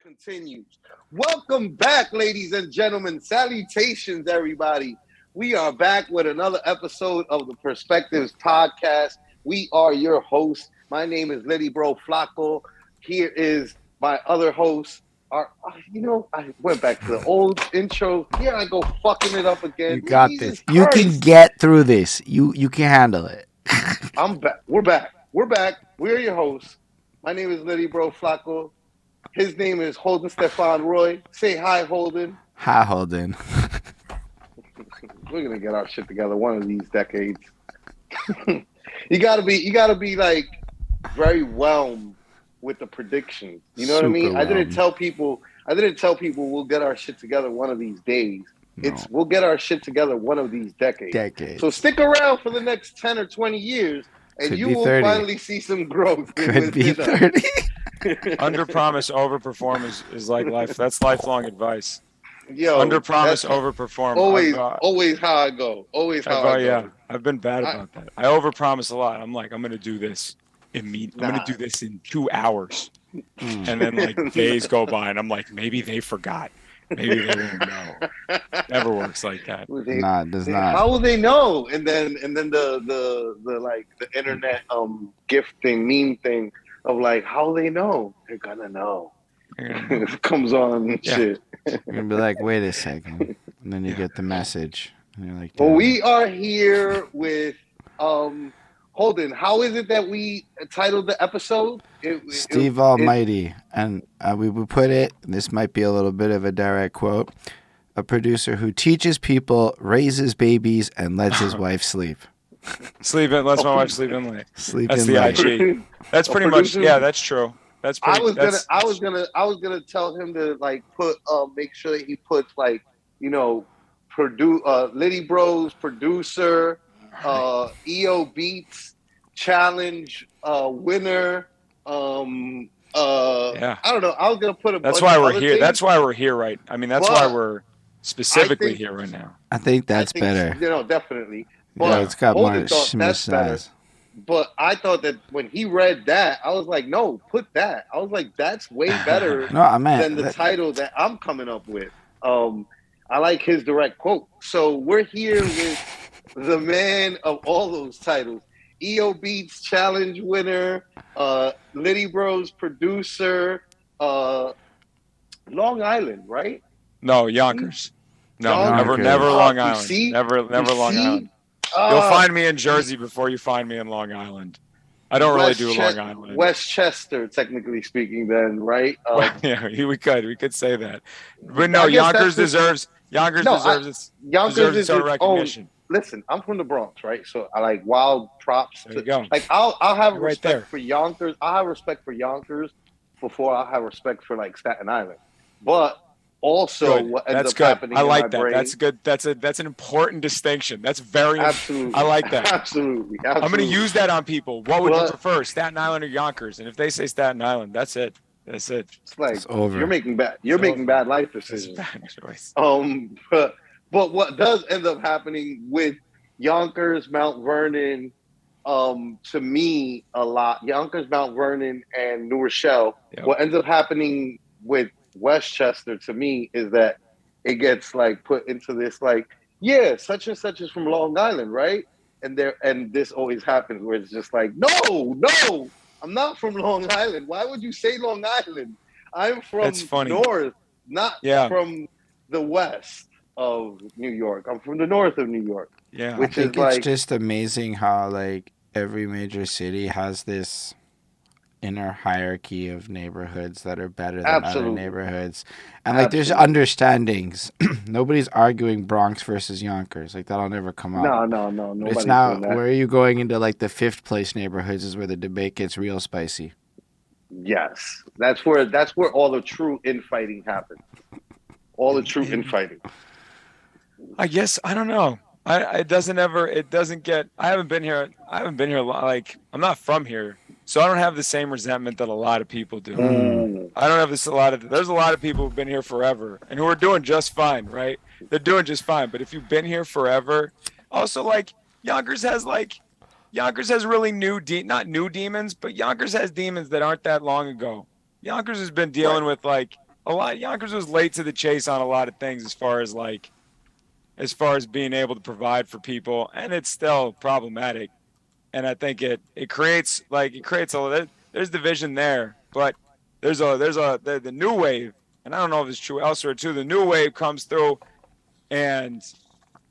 continues. Welcome back, ladies and gentlemen. Salutations, everybody. We are back with another episode of the Perspectives Podcast. We are your hosts. My name is Littyyy Bro Flacko. Here is my other host. I went back to the old intro. Here I go fucking it up again. You got Jesus this. You can Christ. get through this. You can handle it. I'm back. We're back. We're back. We're your hosts. My name is Littyyy Bro Flacko. His name is Holden Stephan Roy. Say hi, Holden. Hi, Holden. We're gonna get our shit together one of these decades. you gotta be like very whelmed with the predictions. You know what I mean? Super I didn't whelmed. tell people we'll get our shit together one of these days. No. We'll get our shit together one of these decades. Decades. So stick around for the next 10 or 20 years and Could you be will 30. finally see some growth. Could be within us. 30. Under promise, overperform is like life. That's lifelong advice. Yo, Under promise, that's overperform. always how I go. Always how I go. Yeah, I've been bad about that. I overpromise a lot. I'm like, I'm gonna do this immediately. I'm Nah. gonna do this in 2 hours, and then like days go by, and I'm like, maybe they forgot. Maybe they won't know. Never works like that. Nah, it does not. How will they know? And then the like the internet gift thing, meme thing of like how will they know? They're gonna know. It comes on and Yeah. shit. You're going to be like, wait a second. And then you get the message. And you're like, Well, damn. we are here with Holden. How is it that we titled the episode? Steve Almighty. And we would put it, this might be a little bit of a direct quote, a producer who teaches people, raises babies, and lets his wife sleep. Sleep in. Lets my wife sleep in late. Sleep That's in the late. IG. That's pretty much. Yeah, that's true. That's pretty. I was gonna tell him to like put make sure that he puts like Littyyy Bro's producer, EO Beats challenge winner. Yeah. I don't know. I was gonna put a. That's bunch why of we're other here. things. That's why we're here, right? I mean, that's But why we're specifically think- here right now. I think I that's think, better. Definitely. Yeah, But it's got Holden more thought that's better. schmiss. But I thought that when he read that, I was like, no, put that. I was like, that's way better No, I meant than the title that I'm coming up with. I like his direct quote. So we're here with the man of all those titles. EO Beats challenge winner, Littyyy Bro's producer, Long Island, right? No, Yonkers. No, Yonkers. never Oh, Long you Island. see? Never You Long see? Island. You'll find me in Jersey before you find me in Long Island. I don't really do Long Island. Westchester, technically speaking, then, right? Yeah, we could say that. But no, I guess Yonkers that's deserves Yonkers deserves is its own its recognition. Listen, I'm from the Bronx, right? So I like wild props. There you go. Like I'll have You're right respect there. for Yonkers. I'll have respect for Yonkers before I'll have respect for like Staten Island. But also Good. what ends That's up good. happening I in like my that. brain. That's good. That's an important distinction. That's very Absolutely. I like that. Absolutely. I'm going to use that on people. What would you prefer, Staten Island or Yonkers? And if they say Staten Island, that's it. That's it. It's like It's over. you're making bad life decisions. Bad choice. But what does end up happening with Yonkers, Mount Vernon, to me a lot. Yonkers, Mount Vernon, and New Rochelle. Yep. What ends up happening with Westchester to me is that it gets like put into this like, yeah, such and such is from Long Island, right? And this always happens where it's just like, no, I'm not from Long Island. Why would you say Long Island? I'm from That's funny. north, not Yeah. from the west of New York. I'm from the north of New York. Yeah. I Which think is like it's just amazing how like every major city has this inner hierarchy of neighborhoods that are better than other Absolutely. neighborhoods, and like there's Absolutely. understandings. Nobody's arguing Bronx versus Yonkers. Like that'll never come up. no. Nobody's It's now doing that. where are you going into like the fifth place neighborhoods is where the debate gets real spicy. Yes, that's where all the true infighting happens. All the true infighting. I guess I don't know. I haven't been here like I'm not from here. So I don't have the same resentment that a lot of people do. I don't have there's a lot of people who've been here forever and who are doing just fine, right? They're doing just fine. But if you've been here forever, also like Yonkers has really not new demons, but Yonkers has demons that aren't that long ago. Yonkers has been dealing with like Yonkers was late to the chase on a lot of things as far as being able to provide for people, and it's still problematic. And I think it creates there's division there, but the new wave, and I don't know if it's true elsewhere too. The new wave comes through, and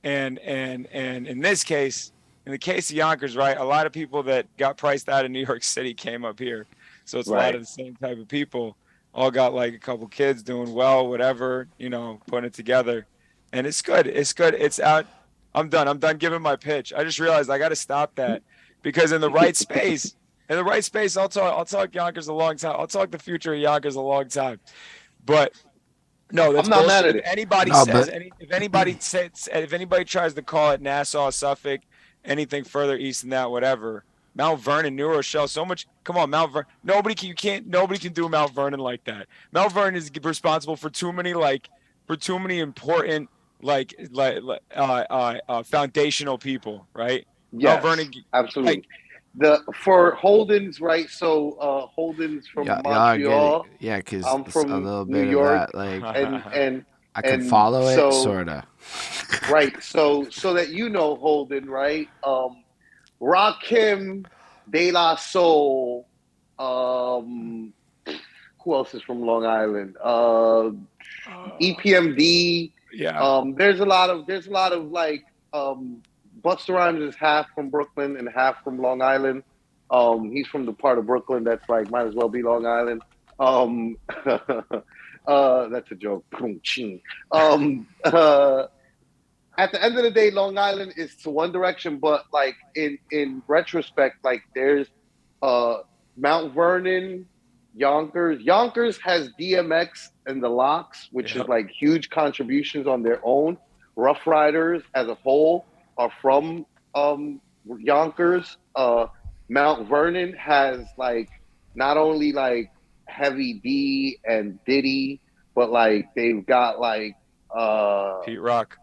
and in this case, in the case of Yonkers, right, a lot of people that got priced out of New York City came up here, so it's a lot of the same type of people. All got like a couple kids doing well, whatever, putting it together, and it's good. It's good. It's out. I'm done. I'm done giving my pitch. I just realized I got to stop that because in the right space, I'll talk Yonkers a long time. I'll talk the future of Yonkers a long time, but no, that's I'm not mad bullshit. at If it. anybody No, says but if anybody tries to call it Nassau, Suffolk, anything further east than that, whatever. Mount Vernon, New Rochelle, so much. Come on, Mount Vernon. Nobody can do Mount Vernon like that. Mount Vernon is responsible for too many important foundational people, right? Mount Yes, Vernon, absolutely. like, For Holden's right. So Holden's from y'all get it. Montreal. Yeah, because I'm it's a from little New bit of York, that. Like, and I could and follow it, so sort of. right. So that Holden, right? Rakim, De La Soul. Um, who else is from Long Island? EPMD. yeah. There's a lot of like Busta Rhymes is half from Brooklyn and half from Long Island. He's from the part of Brooklyn that's like might as well be Long Island. Um, that's a joke. At the end of the day, Long Island is to one direction, but like in retrospect, like there's uh Mount Vernon, Yonkers. Yonkers has DMX and the Locks, which is Yep. like huge contributions on their own. Rough Riders as a whole are from Yonkers. Mount Vernon has like not only like Heavy D and Diddy, but like they've got like uh Pete Rock.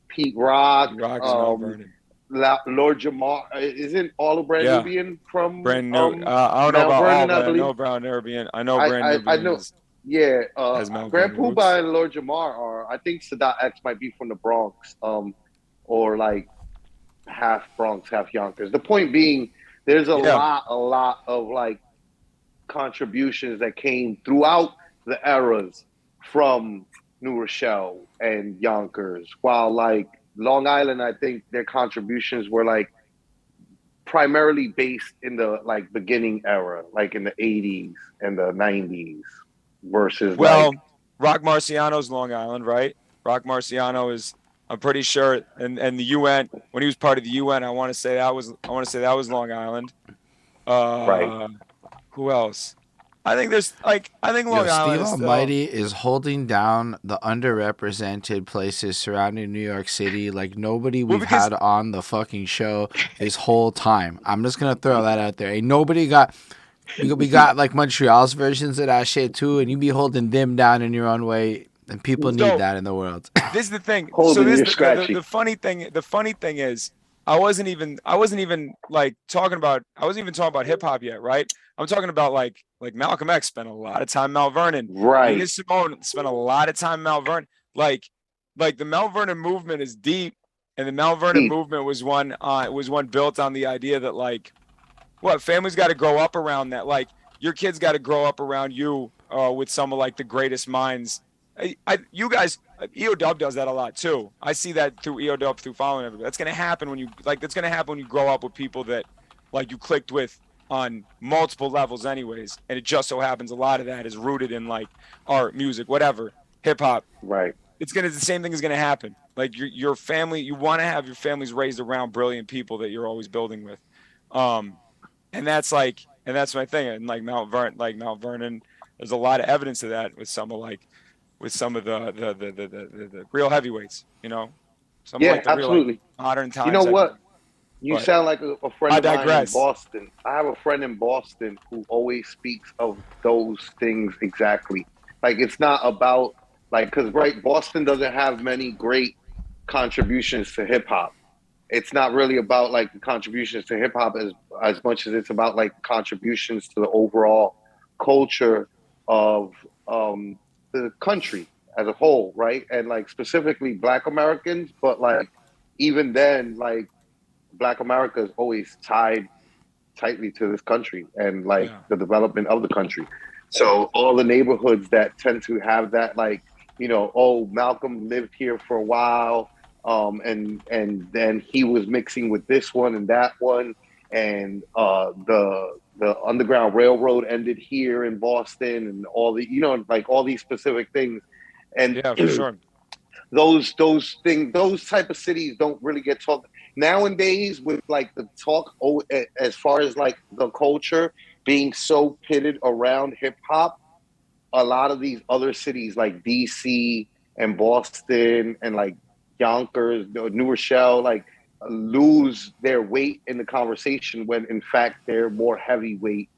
Pete Rock, Pete Rock is Mount Vernon. Lord Jamar. Isn't all of Brand Yeah. Nubian from Brand new. I don't know Mount about all, Vernon? I but I believe. know Brown Nubian. I know Brand I Nubian know. is Yeah, has Mount Grand Vernon Poobah roots. and Lord Jamar are. I think Sadat X might be from the Bronx, or like half Bronx, half Yonkers. The point being, there's Yeah. a lot of like contributions that came throughout the eras from New Rochelle and Yonkers. While like Long Island, I think their contributions were like primarily based in the like beginning era, like in the 80s and the 90s, versus like Well, Rock Marciano's Long Island, right? Rock Marciano is. I'm pretty sure, and the UN when he was part of the UN, I want to say that was Long Island. right. Uh, who else? I think Yo, Long Steve Island is still. Almighty is holding down the underrepresented places surrounding New York City like nobody Well, we've because had on the fucking show this whole time. I'm just gonna throw that out there. Ain't nobody got. We got like Montreal's versions of that shit too, and you be holding them down in your own way, and people need so that in the world. this is the thing. So Holding this you're the scratchy. funny thing. The funny thing is, I wasn't even like talking about. I wasn't even talking about hip hop yet, right? I'm talking about like Malcolm X spent a lot of time in Mount Vernon. Nina Right. Simone spent a lot of time in Mount Vernon. Like the Mount Vernon movement is deep, and the Mount Vernon Deep. movement was one built on the idea that like what families got to grow up around that. Like your kids got to grow up around you with some of like the greatest minds. You guys, EOW does that a lot too. I see that through EOW through following everybody. That's gonna happen when you like. That's gonna happen when you grow up with people that like you clicked with on multiple levels, anyways. And it just so happens a lot of that is rooted in like art, music, whatever, hip hop. Right. The same thing is gonna happen. Like your family, you want to have your families raised around brilliant people that you're always building with. Um, and that's my thing. And Mount Vernon, there's a lot of evidence of that with some of the real heavyweights, some of Yeah, like the real like absolutely. modern You know times what? heavyweights. You But sound like a friend I of mine in digress. Boston. I have a friend in Boston who always speaks of those things exactly. Like it's not about like because right, Boston doesn't have many great contributions to hip hop. It's not really about like the contributions to hip hop as much as it's about like contributions to the overall culture of um, the country as a whole, right? And like specifically Black Americans, but like even then, like Black America is always tied tightly to this country and like Yeah. the development of the country. So all the neighborhoods that tend to have that, like, you know, oh, Malcolm lived here for a while, and then he was mixing with this one and that one, and the Underground Railroad ended here in Boston, and all the, you know, like all these specific things, and Yeah, for sure. those things, those type of cities don't really get talked nowadays with like the talk, as far as like the culture being so pitted around hip hop. A lot of these other cities like DC and Boston and like Yonkers, New Rochelle, like lose their weight in the conversation when in fact they're more heavyweight,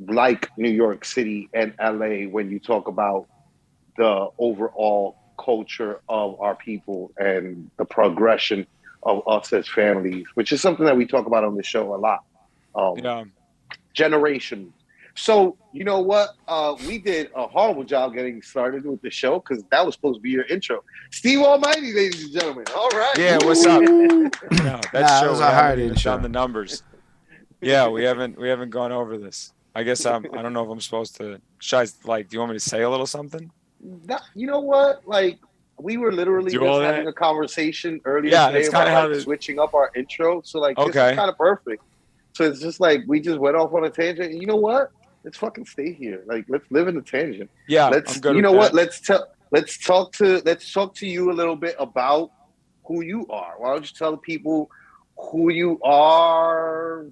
like New York City and LA, when you talk about the overall culture of our people and the progression of us as families, which is something that we talk about on the show a lot. Yeah. Generation. So you know what? We did a horrible job getting started with the show because that was supposed to be your intro. Steve Almighty, ladies and gentlemen. All right. Yeah, what's up? No, that's That true. was We a hard haven't even intro. done the numbers. Yeah, we haven't gone over this. I guess I don't know if I'm supposed to. Should I, like, do you want me to say a little something? You know what? Like we were literally Do all just that? having a conversation earlier Yeah, today that's about kinda how like the- switching up our intro. So like this Okay. is kind of perfect. So it's just like we just went off on a tangent. And you know what? Let's fucking stay here. Like let's live in the tangent. Yeah, Let's I'm good you with know what? that. Let's talk to you a little bit about who you are. Why don't you tell the people who you are,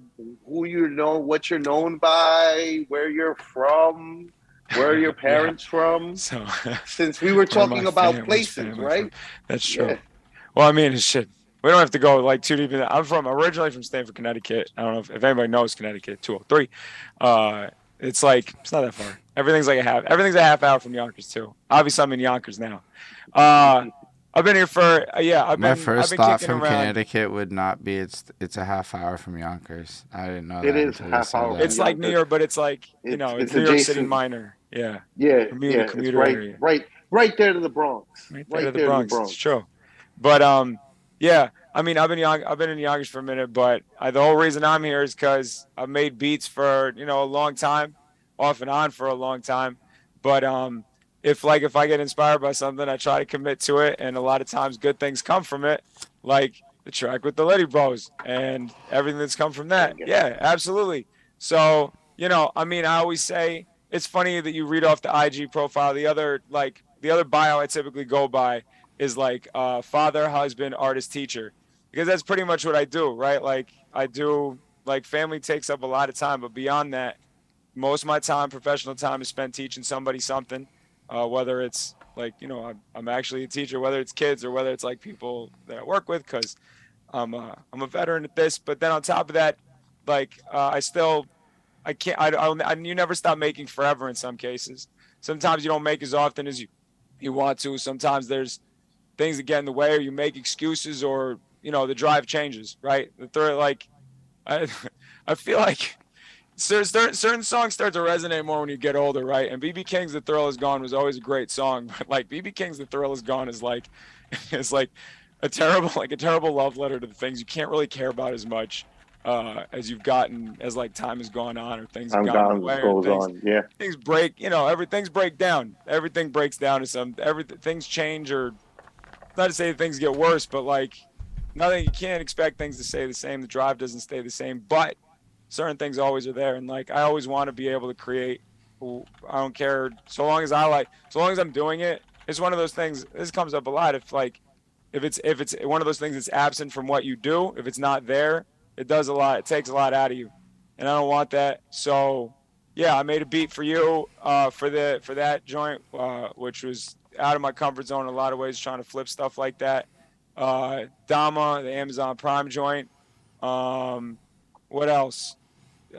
who you know, what you're known by, where you're from, where are your Yeah. parents from? So Since we were where talking about where's places, family right? from? That's true. Yeah. Well, I mean, shit. We don't have to go like too deep in that. I'm originally from Stamford, Connecticut. I don't know if anybody knows Connecticut, 203. It's like, it's not that far. Everything's a half hour from Yonkers too. Obviously, I'm in Yonkers now. I've been here for, My I've first been thought kicking from around. Connecticut would not be it's a half hour from Yonkers. I didn't know It that is until you half said hour that. It's like New Yonkers. York, but it's like, It's New York City adjacent. minor. Yeah. Yeah, it's Commuter area. right there to the Bronx. Right there Right to the there to the Bronx. It's Bronx. true. But yeah. I mean, I've been in Yonkers for a minute, but the whole reason I'm here is because I've made beats for a long time, off and on for a long time. But if I get inspired by something, I try to commit to it, and a lot of times good things come from it, like the track with the Littyyy Bros and everything that's come from that. Yeah, absolutely. So I mean, I always say it's funny that you read off the IG profile. The other bio I typically go by is like father, husband, artist, teacher, because that's pretty much what I do, right? Like I do, like family takes up a lot of time, but beyond that, most of my time, professional time, is spent teaching somebody something, whether it's like I'm actually a teacher, whether it's kids or whether it's like people that I work with, because I'm a veteran at this. But then on top of that, like I can't you never stop making forever in some cases. Sometimes you don't make as often as you want to. Sometimes there's things that get in the way, or you make excuses, or the drive changes, right? I I feel like certain songs start to resonate more when you get older, right? And BB King's "The Thrill Is Gone" was always a great song, but like BB King's "The Thrill Is Gone" is like it's like a terrible love letter to the things you can't really care about as much as you've gotten, as like time has gone on, or things have Time gotten in the way, or goes on. Yeah. things break. Everything's break down. Everything breaks down to things change, or not to say that things get worse, but like nothing, you can't expect things to stay the same. The drive doesn't stay the same, but certain things always are there. And like I always want to be able to create. I don't care, so long as I'm doing it. It's one of those things. This comes up a lot. If it's one of those things that's absent from what you do, if it's not there, it does a lot. It takes a lot out of you, and I don't want that. So yeah, I made a beat for you for that joint, which was out of my comfort zone in a lot of ways, trying to flip stuff like that. Dama, the Amazon Prime joint. What else?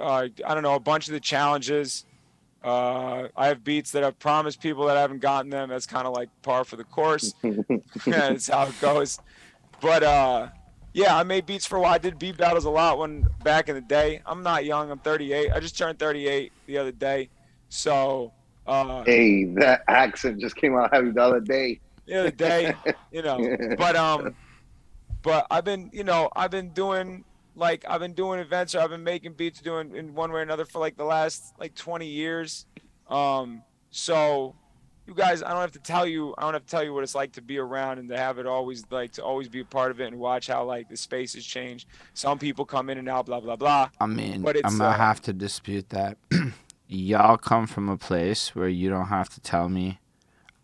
I don't know, a bunch of the challenges. I have beats that I've promised people that I haven't gotten them. That's kind of like par for the course. That's how it goes. But yeah, I made beats for a while. I did beat battles a lot back in the day. I'm not young. I'm 38. I just turned 38 the other day. So Hey, that accent just came out heavy the other day. The other day, but I've been, I've been doing events, or I've been making beats, doing in one way or another for like the last like 20 years. So you guys, I don't have to tell you what it's like to be around and to have it always, like, to always be a part of it and watch how like the spaces change. Some people come in and out, blah blah blah. I mean, But I'm it's gonna have to dispute that. Y'all come from a place where you don't have to tell me.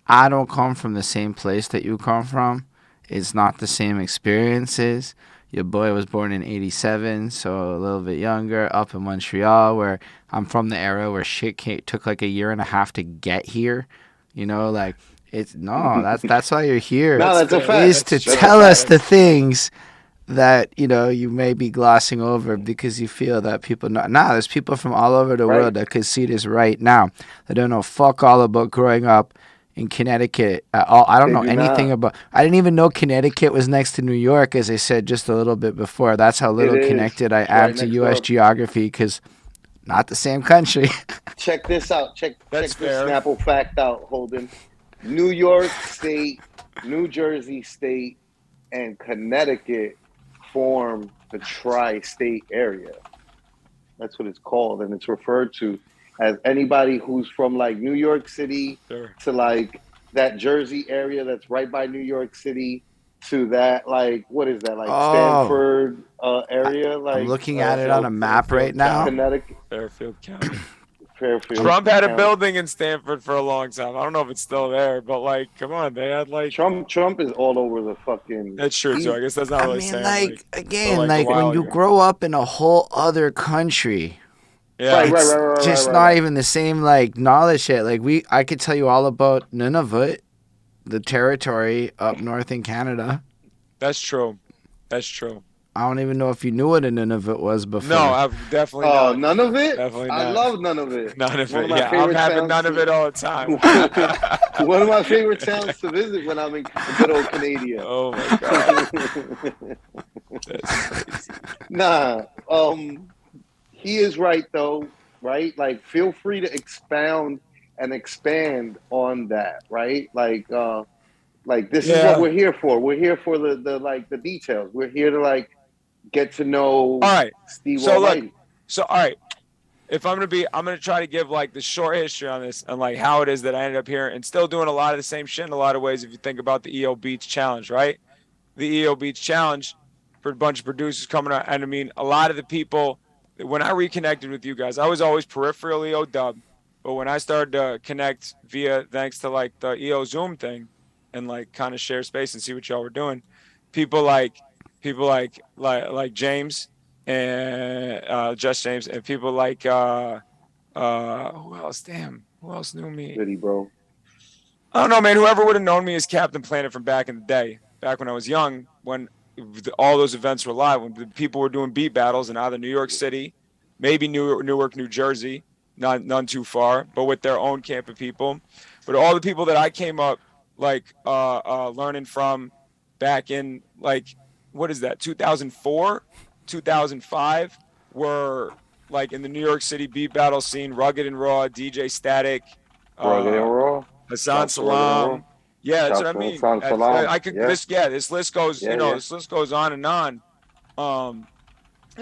I don't come from the same place that you come from. It's not the same experiences. Your boy was born in 87, so a little bit younger, up in Montreal, where I'm from the era where shit took like a year and a half to get here. Like, that's why you're here. No, that's a fact. Is to tell us the things that, you may be glossing over because you feel that people know. Nah, there's people from all over the world that could see this right now. They don't know fuck all about growing up in Connecticut at all. I don't know anything about. I didn't even know Connecticut was next to New York, as I said just a little bit before. That's how little connected I am to U.S. geography, because not the same country. Check this out. Check this fair. Snapple fact out, Holden. New York State, New Jersey State, and Connecticut form the tri-state area. That's what it's called, and it's referred to as anybody who's from like New York City to like that Jersey area that's right by New York City to that, like, what is that, like Stanford area? Like, I'm looking at it on a map right now. Connecticut. Fairfield County. Fairfield. Trump had a building in Stanford for a long time. I don't know if it's still there, but like, come on, they had like Trump is all over the fucking. That's true too. I guess that's not really saying. Like when you grow up in a whole other country. Yeah, it's just not even the same like knowledge shit. Like I could tell you all about Nunavut, the territory up north in Canada. That's true. That's true. I don't even know if you knew what a Nunavut was before. No, I've definitely not. Oh, none of it? Definitely not. I love none of it. None of it. Yeah, I'm having none of it all the time. One of my favorite towns to visit when I'm in good old Canada. Oh my god. That's crazy. Nah. He is right though, right? Like, feel free to expound and expand on that, right? Like this is what we're here for. We're here for the details. We're here to like get to know all right. Steve Almighty. All right. If I'm gonna try to give like the short history on this and like how it is that I ended up here and still doing a lot of the same shit in a lot of ways. If you think about the EO Beats Challenge, right? The EO Beats Challenge for a bunch of producers coming out, and I mean a lot of the people. When I reconnected with you guys, I was always peripheral EO dub, but when I started to connect thanks to like the EO Zoom thing, and like kind of share space and see what y'all were doing, people like James and Just James, and people like who else? Damn, who else knew me? Littyyy Bro. I don't know, man. Whoever would have known me as Captain Planet from back in the day, back when I was young, when all those events were live, when the people were doing beat battles in either New York City, maybe Newark, New Jersey, none too far, but with their own camp of people. But all the people that I came up like learning from back in like, what is that, 2004, 2005, were like in the New York City beat battle scene, Rugged and Raw, DJ Static, Rugged and Raw, Hassan Salam. Yeah, that's what I mean. I could this list goes, this list goes on and on. And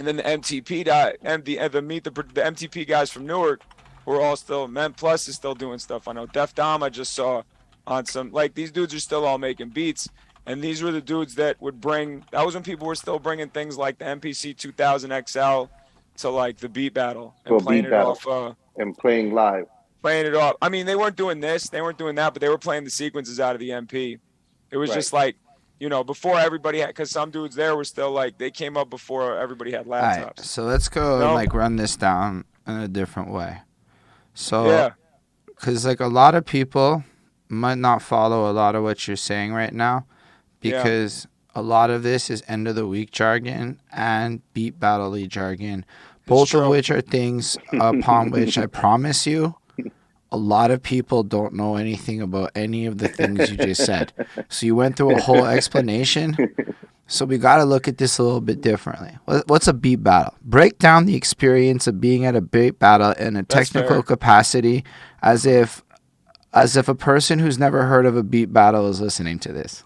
then the MTP the MTP guys from Newark who are all still, Men Plus is still doing stuff. I know Def Dom I just saw on some, like, these dudes are still all making beats. And these were the dudes that would that was when people were still bringing things like the MPC 2000 XL to like the beat battle and playing it off. And playing live. Playing it off. I mean, they weren't doing this, they weren't doing that, but they were playing the sequences out of the MP. It was just like, before everybody had, because some dudes there were still like, they came up before everybody had laptops. All right, so let's go and like run this down in a different way. So, because like a lot of people might not follow a lot of what you're saying right now, because a lot of this is end of the week jargon and beat battle-y jargon, both of which are things upon which I promise you a lot of people don't know anything about any of the things you just said. So you went through a whole explanation. So we got to look at this a little bit differently. What's a beat battle? Break down the experience of being at a beat battle in a technical capacity as if As if a person who's never heard of a beat battle is listening to this.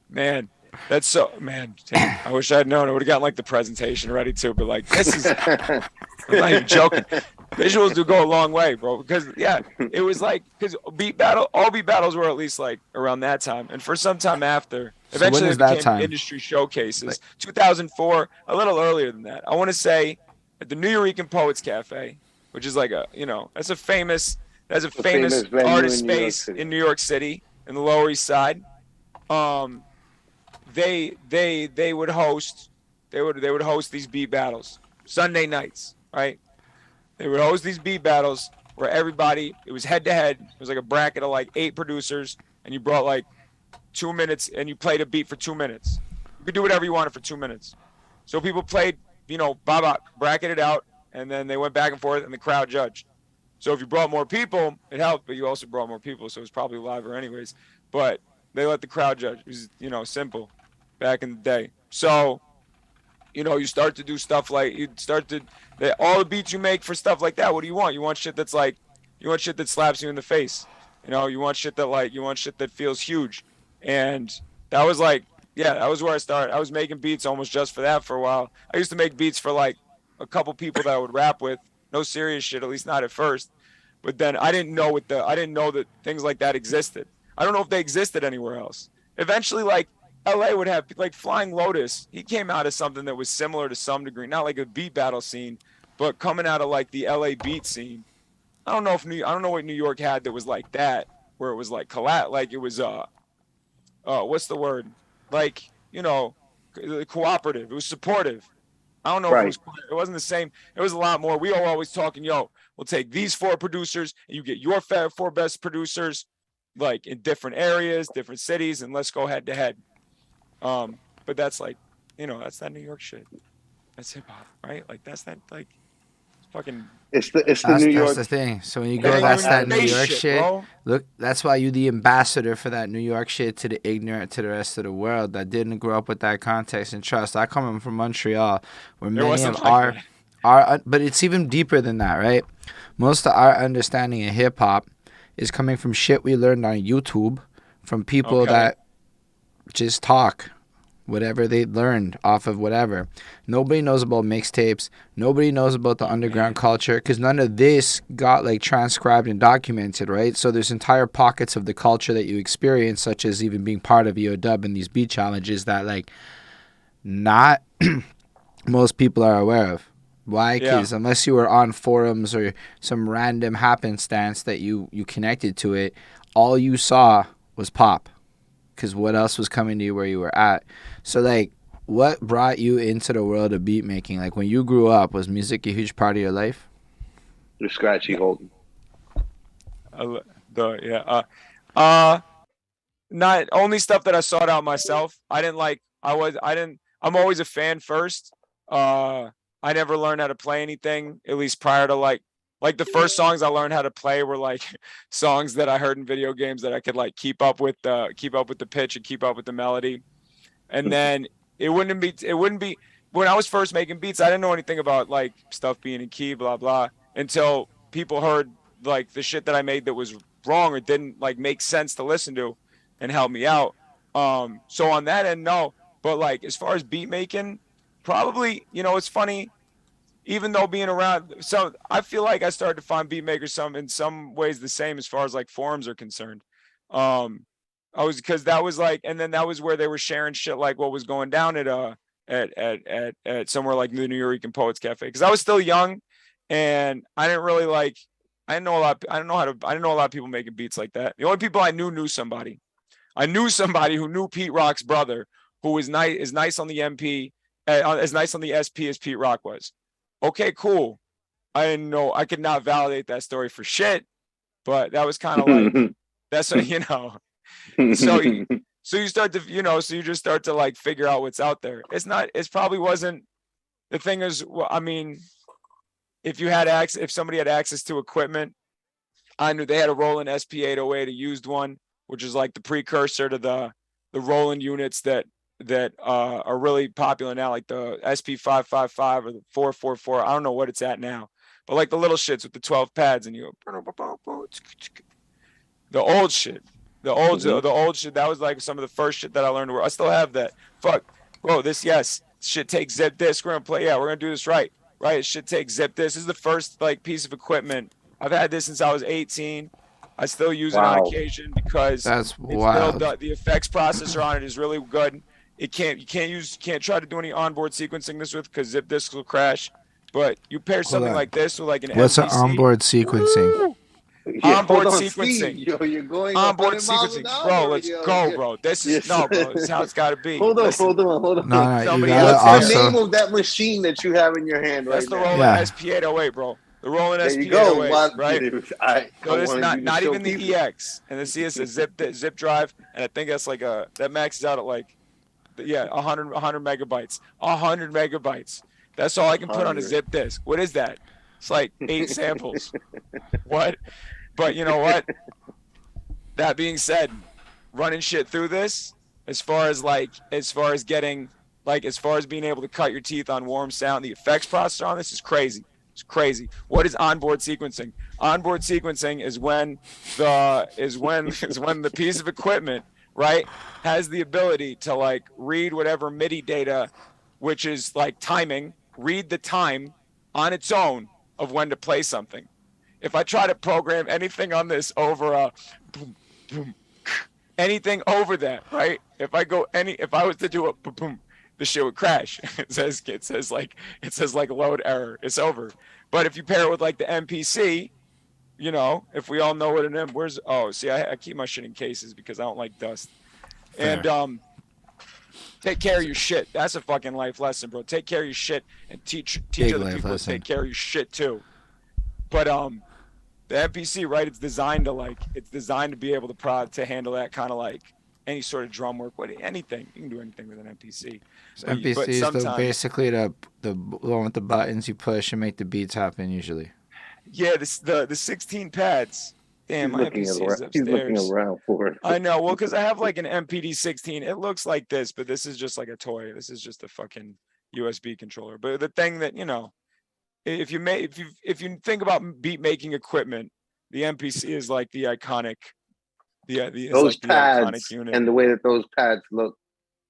Man, that's so, man, damn, I wish I had known. I would have gotten like the presentation ready too, but like, this is, I'm not even joking. Visuals do go a long way, bro. Because yeah, it was like, because all beat battles were at least like around that time, and for some time after. So when Eventually, is it that became time? industry showcases. Like- 2004, a little earlier than that. I want to say at the New York Poets Cafe, which is like a, that's a famous famous venue artist in New York space City. in New York City in the Lower East Side. They would host these beat battles Sunday nights, right? They would host these beat battles where it was head to head. It was like a bracket of like 8 producers, and you brought like 2 minutes and you played a beat for 2 minutes. You could do whatever you wanted for 2 minutes. So people played, bracketed out, and then they went back and forth, and the crowd judged. So if you brought more people, it helped, but you also brought more people, so it was probably liver anyways. But they let the crowd judge. It was, simple back in the day. So, you start to do stuff like all the beats you make for stuff like that. What do you want? You want shit that's like, you want shit that slaps you in the face. You want shit that feels huge. And that was like, yeah, that was where I started. I was making beats almost just for that for a while. I used to make beats for like a couple people that I would rap with. No serious shit, at least not at first. But then I didn't know that things like that existed. I don't know if they existed anywhere else. Eventually, like, LA would have, like, Flying Lotus. He came out of something that was similar to some degree, not like a beat battle scene, but coming out of like the LA beat scene. I don't know what New York had that was like that, where it was like like it was what's the word? Like, cooperative. It was supportive. I don't know Right. if it wasn't the same. It was a lot more. We were always talking, we'll take these 4 producers and you get your 4 best producers, like in different areas, different cities, and let's go head to head. But that's like, that's that New York shit. That's hip hop, right? Like that's that like fucking. It's the That's New York. the thing. So when you That go, ain't that's even that New space York shit, shit. bro. Look, that's why you the ambassador for that New York shit to the ignorant, to the rest of the world that didn't grow up with that context and trust. I come from Montreal, where There many wasn't of like our, but it's even deeper than that, right? Most of our understanding of hip hop is coming from shit we learned on YouTube from people Okay. that just talk whatever they learned off of whatever. Nobody knows about mixtapes. Nobody knows about the underground culture because none of this got like transcribed and documented, right? So there's entire pockets of the culture that you experience, such as even being part of EOW and these beat challenges that like not most people are aware of. Why? Because unless you were on forums or some random happenstance that you connected to it, all you saw was pop. Because what else was coming to you where you were at? So, like, what brought you into the world of beat making? Like, when you grew up, was music a huge part of your life? You're scratchy, Holden. Not only stuff that I sought out myself. I'm always a fan first. I never learned how to play anything, at least prior to like the first songs I learned how to play were like songs that I heard in video games that I could like keep up with the pitch and keep up with the melody. And then it wouldn't be when I was first making beats, I didn't know anything about like stuff being in key, blah blah, until people heard like the shit that I made that was wrong or didn't like make sense to listen to and help me out. So on that end, no. But like as far as beat making, probably, it's funny. Even though being around, so I feel like I started to find beat makers in some ways the same as far as like forums are concerned. Because that was like, and then that was where they were sharing shit like what was going down at somewhere like the New York Poets Cafe. Because I was still young, and I didn't really like, I didn't know a lot of people making beats like that. The only people I knew somebody. I knew somebody who knew Pete Rock's brother, who was nice on the MP, as nice on the SP as Pete Rock was. Okay, cool. I didn't know. I could not validate that story for shit, but that was kind of like, that's what, so you start to, so you just start to like figure out what's out there. It probably wasn't, the thing is, well, I mean, if somebody had access to equipment, I knew they had a Roland SP808, a used one, which is like the precursor to the Roland units that are really popular now, like the SP555 or the 444. I don't know what it's at now, but like the little shits with the 12 pads and you go, The old shit. The old shit. That was like some of the first shit that I learned. I still have that. Fuck, bro. Shit takes zip disk. We're gonna play. Yeah, we're gonna do this right. Right. It should take zip disk. This is the first like piece of equipment. I've had this since I was 18. I still use it on occasion because That's it's still wild. the effects processor on it is really good. You can't try to do any onboard sequencing this with because zip disks will crash. But you pair Hold something on. like this with like an What's an MPC. onboard sequencing? Woo! Yeah, Onboard hold on, sequencing. Steve. Yo, you're going Onboard 100 miles an sequencing, bro. hour. Let's Yo. go, bro. This is Yes. no, bro. This is how it's got to be. Hold on, Listen, hold on. No, you somebody gotta else What's the said- name also. of that machine that you have in your hand That's right the now? Roland Yeah. SP808, bro. The Roland There you go. SP808, right? I So this wanted you to not show even the people. EX, and the CS is zip drive, and I think that's like that maxes out at like 100 megabytes. 100 megabytes. That's all I can put on a 100. zip disk. What is that? It's like 8 samples. What? But you know what? That being said, running shit through this, as far as being able to cut your teeth on warm sound, the effects processor on this is crazy. It's crazy. What is onboard sequencing? Onboard sequencing is when the piece of equipment, right, has the ability to like read whatever MIDI data, which is like timing, read the time on its own of when to play something. If I try to program anything on this over a boom, boom, anything over that, right? If I was to do a boom, boom, the shit would crash. It says like load error. It's over. But if you pair it with like the MPC, you know, if we all know what an I keep my shit in cases because I don't like dust. Fair. And take care of your shit. That's a fucking life lesson, bro. Take care of your shit and teach Big other life people lesson. to take care of your shit too. But the MPC, right? It's designed to be able to handle that kind of like any sort of drum work, anything. You can do anything with an MPC. So MPC is basically the one with the buttons you push and make the beats happen usually. Yeah, the 16 pads. Damn, my MPC is upstairs. He's looking around for it. I know. Well, because I have like an MPD 16. It looks like this, but this is just like a toy. This is just a fucking USB controller. But the thing that, you know, if you think about beat making equipment, the MPC is like the iconic. Those pads and the way that those pads look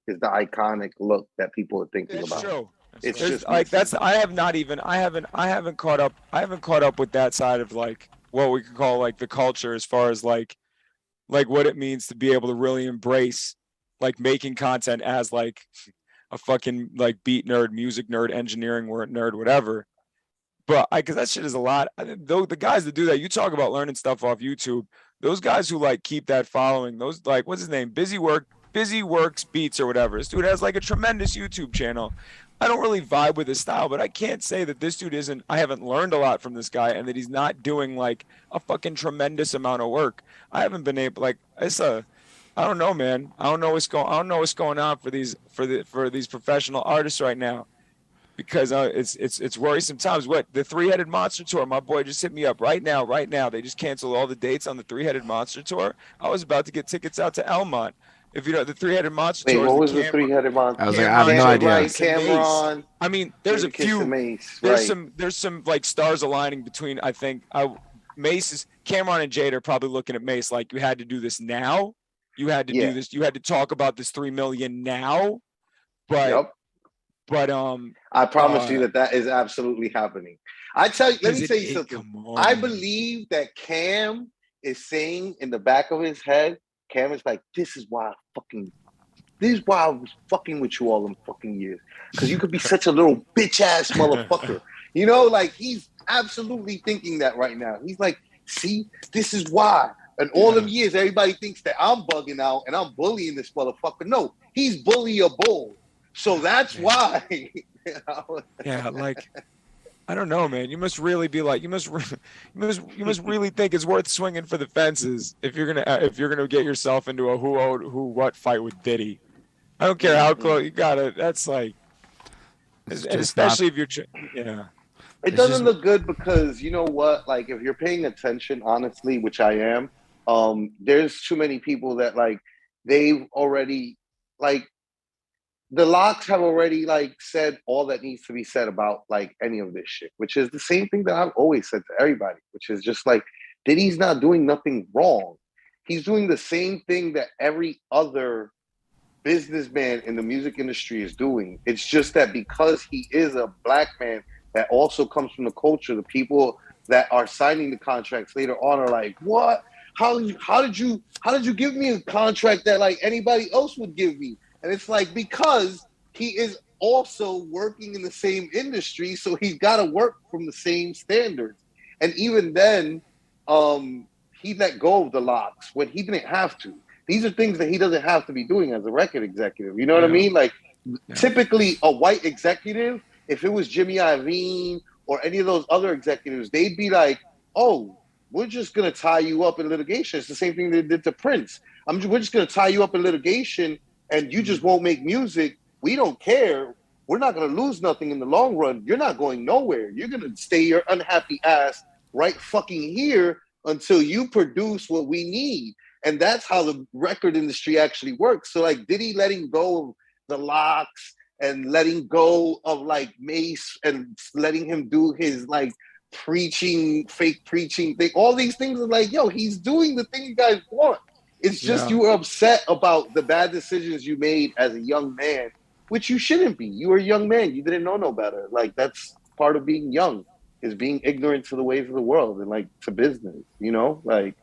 is the iconic look that people are thinking about. True. It's There's, just like that's I haven't caught up with that side of like what we could call like the culture as far as like what it means to be able to really embrace like making content as like a fucking like beat nerd, music nerd, engineering nerd, whatever. But because that shit is a lot. Though the guys that do that, you talk about learning stuff off YouTube. Those guys who like keep that following, those like what's his name, Busy Works Beats or whatever. This dude has like a tremendous YouTube channel. I don't really vibe with his style, but I can't say that this dude isn't. I haven't learned a lot from this guy, and that he's not doing like a fucking tremendous amount of work. I haven't been able I don't know, man. I don't know what's going on for these professional artists right now, because it's worrisome times. What, the Three-Headed Monster Tour? My boy just hit me up right now. They just canceled all the dates on the Three-Headed Monster Tour. I was about to get tickets out to Elmont. If you know the Three-Headed Monster Tour. What was the Three-Headed Monster? I was like, I have no idea. Right, Cam'ron. I mean, there's a few. Mace, there's right. some like stars aligning between. I think Cam'ron and Jade are probably looking at Mace like, you had to do this now. You had to do this. You had to talk about this 3 million now. But I promise you that is absolutely happening. Let me tell you something. I believe that Cam is saying in the back of his head, Cam is like, this is why I was fucking with you all them fucking years. Because you could be such a little bitch ass motherfucker. You know, like he's absolutely thinking that right now. He's like, see, this is why. And all them years, everybody thinks that I'm bugging out and I'm bullying this motherfucker. No, he's bullyable. So that's why. Yeah, like, I don't know, man. You must really be like, you must really think it's worth swinging for the fences if you're gonna get yourself into a who what fight with Diddy. I don't care how close you got it. That's like, especially if you're, It doesn't look good because you know what? Like, if you're paying attention, honestly, which I am, there's too many people that like they've already like. The locks have already like said all that needs to be said about like any of this shit, which is the same thing that I've always said to everybody, which is just like Diddy's not doing nothing wrong. he's doing the same thing that every other businessman in the music industry is doing. It's just that because he is a black man that also comes from the culture, the people that are signing the contracts later on are like, what? How did you give me a contract that like anybody else would give me? And it's like, because he is also working in the same industry, so he's got to work from the same standards. And even then, he let go of the locks when he didn't have to. These are things that he doesn't have to be doing as a record executive. You know what I mean? Like, typically a white executive, if it was Jimmy Iovine or any of those other executives, they'd be like, oh, we're just going to tie you up in litigation. It's the same thing they did to Prince. We're just going to tie you up in litigation and you just won't make music. We don't care. We're not going to lose nothing in the long run. You're not going nowhere. You're going to stay your unhappy ass right fucking here until you produce what we need. And that's how the record industry actually works. So like Diddy letting go of the locks and letting go of like Mace and letting him do his like fake preaching thing. All these things are like, yo, he's doing the thing you guys want. It's just you were upset about the bad decisions you made as a young man, which you shouldn't be. You were a young man. You didn't know no better. Like, that's part of being young, is being ignorant to the ways of the world and like to business, you know? Like,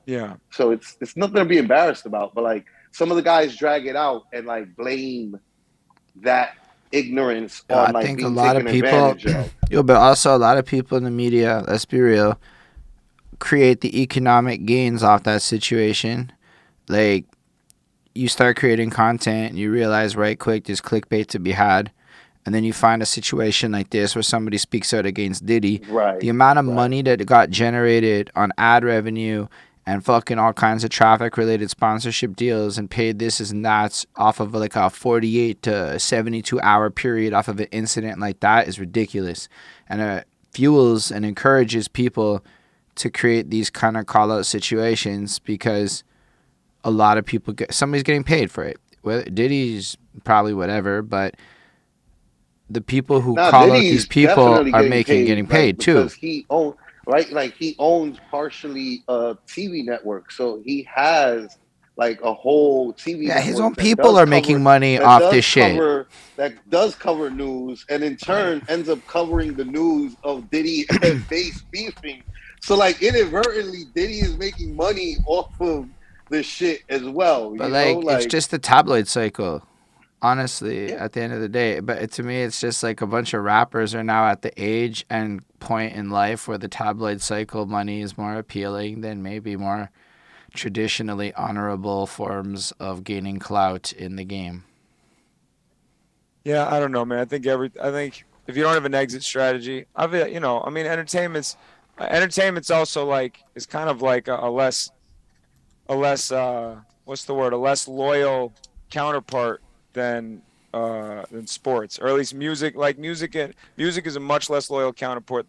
so it's nothing to be embarrassed about, but like some of the guys drag it out and like blame that ignorance on like being taken advantage of. But also a lot of people in the media, let's be real, create the economic gains off that situation. Like, you start creating content and you realize right quick there's clickbait to be had. And then you find a situation like this where somebody speaks out against Diddy. Right. The amount of money that got generated on ad revenue and fucking all kinds of traffic-related sponsorship deals and paid this and that off of like a 48 to 72-hour period off of an incident like that is ridiculous. And it fuels and encourages people to create these kind of call-out situations because a lot of people somebody's getting paid for it. Well, Diddy's probably whatever, but the people who call out these people are getting paid too. Because he owns, right? Like, he owns partially a TV network, so he has like a whole TV network. His own people are making money off this shit. That does cover news, and in turn ends up covering the news of Diddy and Bass beefing. So like inadvertently, Diddy is making money off of this shit as well. But it's just the tabloid cycle. Honestly, at the end of the day. But to me, it's just like a bunch of rappers are now at the age and point in life where the tabloid cycle money is more appealing than maybe more traditionally honorable forms of gaining clout in the game. Yeah, I don't know, man. I think if you don't have an exit strategy, entertainment's also like, it's kind of like a less what's the word? A less loyal counterpart than sports, or at least music. Like music is a much less loyal counterpart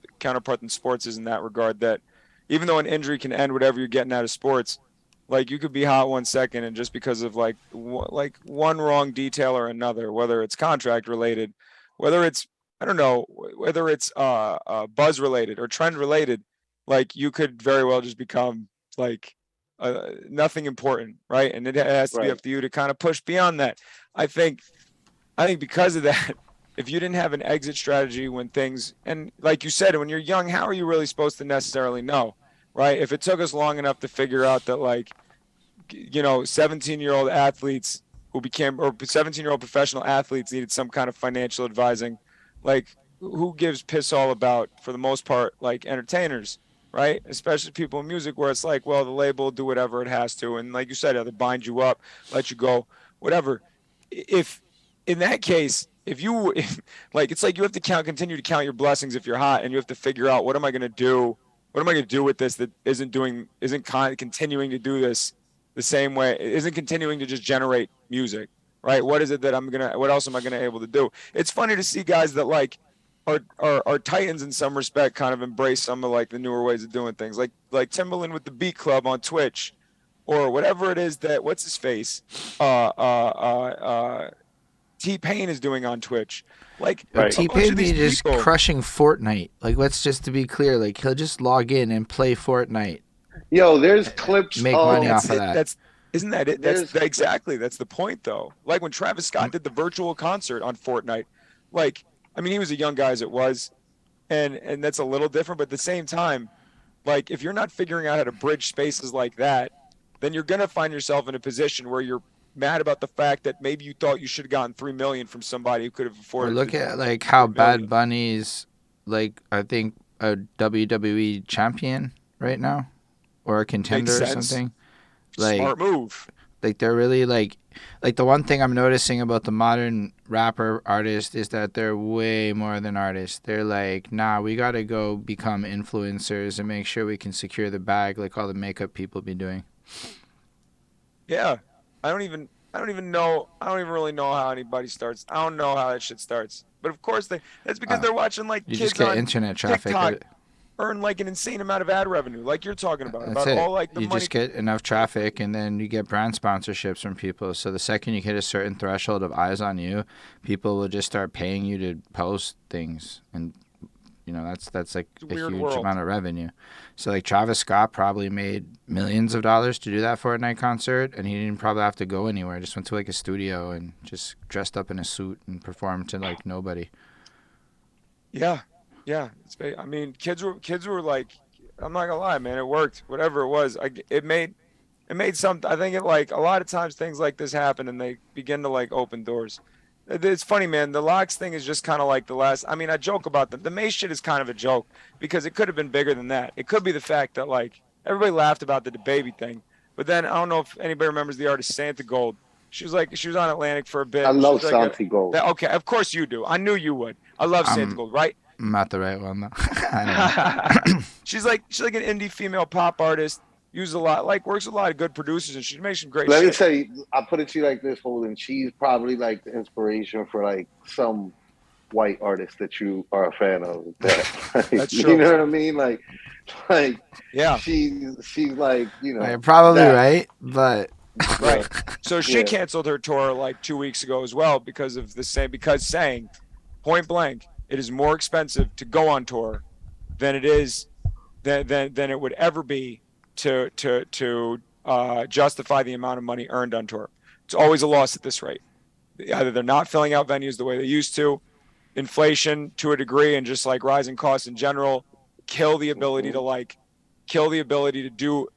than sports is in that regard. That even though an injury can end whatever you're getting out of sports, like you could be hot 1 second and just because of like one wrong detail or another, whether it's contract related, whether it's buzz related or trend related, like you could very well just become like nothing important, right? And it has to be up to you to kind of push beyond that. I think because of that, if you didn't have an exit strategy when things, and like you said, when you're young, how are you really supposed to necessarily know, right? If it took us long enough to figure out that 17-year-old athletes or 17-year-old professional athletes needed some kind of financial advising, like who gives piss all about, for the most part, like entertainers, right? Especially people in music, where it's like, well, the label will do whatever it has to. And like you said, either bind you up, let you go, whatever. If in that case, it's like you have to continue to count your blessings if you're hot, and you have to figure out, what am I going to do? What am I going to do with this that isn't continuing to do this the same way, isn't continuing to just generate music, right? What else am I going to able to do? It's funny to see guys that like are titans in some respect kind of embrace some of like the newer ways of doing things, like Timbaland with the Beat Club on Twitch, or whatever it is that what's his face T-Pain is doing on Twitch. Like T-Pain be just crushing Fortnite. Like, let's just to be clear, like he'll just log in and play Fortnite. Yo, there's clips Make of money That's off of it. that. Isn't that it? Exactly. That's the point, though. Like when Travis Scott did the virtual concert on Fortnite, like, I mean, he was a young guy as it was, and that's a little different. But at the same time, like, if you're not figuring out how to bridge spaces like that, then you're gonna find yourself in a position where you're mad about the fact that maybe you thought you should have gotten 3 million from somebody who could have Or afforded. look to at like how 3 Bad million. Bunny's like I think a WWE champion right now or a Makes contender or sense. something. Like Smart move. like they're really like the one thing I'm noticing about the modern rapper artist is that they're way more than artists. They're like, nah, we gotta go become influencers and make sure we can secure the bag like all the makeup people be doing. Yeah. I don't even know. I don't even really know how anybody starts. I don't know how that shit starts. But of course that's because they're watching like You just kids get on internet traffic. TikTok earn like an insane amount of ad revenue, like you're talking That's about it. all like the You money. just get enough traffic, and then you get brand sponsorships from people. So the second you hit a certain threshold of eyes on you, people will just start paying you to post things, and that's like It's a a weird huge world. amount of revenue. So like Travis Scott probably made millions of dollars to do that Fortnite concert, and he didn't probably have to go anywhere. Just went to like a studio and just dressed up in a suit and performed to like nobody. Yeah, yeah. I mean, kids were like, I'm not gonna lie, man. It worked. Whatever it was, it made some. I think it like a lot of times things like this happen and they begin to like open doors. It's funny, man. The locks thing is just kind of like the last. I mean, I joke about the Mace shit is kind of a joke because it could have been bigger than that. It could be the fact that like everybody laughed about the baby thing, but then I don't know if anybody remembers the artist Santa Gold. She was on Atlantic for a I bit. She love was like Santi Gold. okay, of course you do. I knew you would. I love Santa Gold, right? I'm not the right one though. I don't know. she's like an indie female pop artist. Uses a lot, like works with a lot of good producers, and she makes some great Let me shit. tell you, I put it to you like this, Holden. She's probably like the inspiration for like some white artist that you are a fan of. That, That's you true. know what I mean? Like Yeah, she's like, you know, You're probably that. right, but right. So she Yeah. canceled her tour like 2 weeks ago as well because of the same. Because saying point blank, it is more expensive to go on tour than it is than it would ever be to justify the amount of money earned on tour. It's always a loss at this rate. Either they're not filling out venues the way they used to, inflation to a degree, and just like rising costs in general kill the ability to do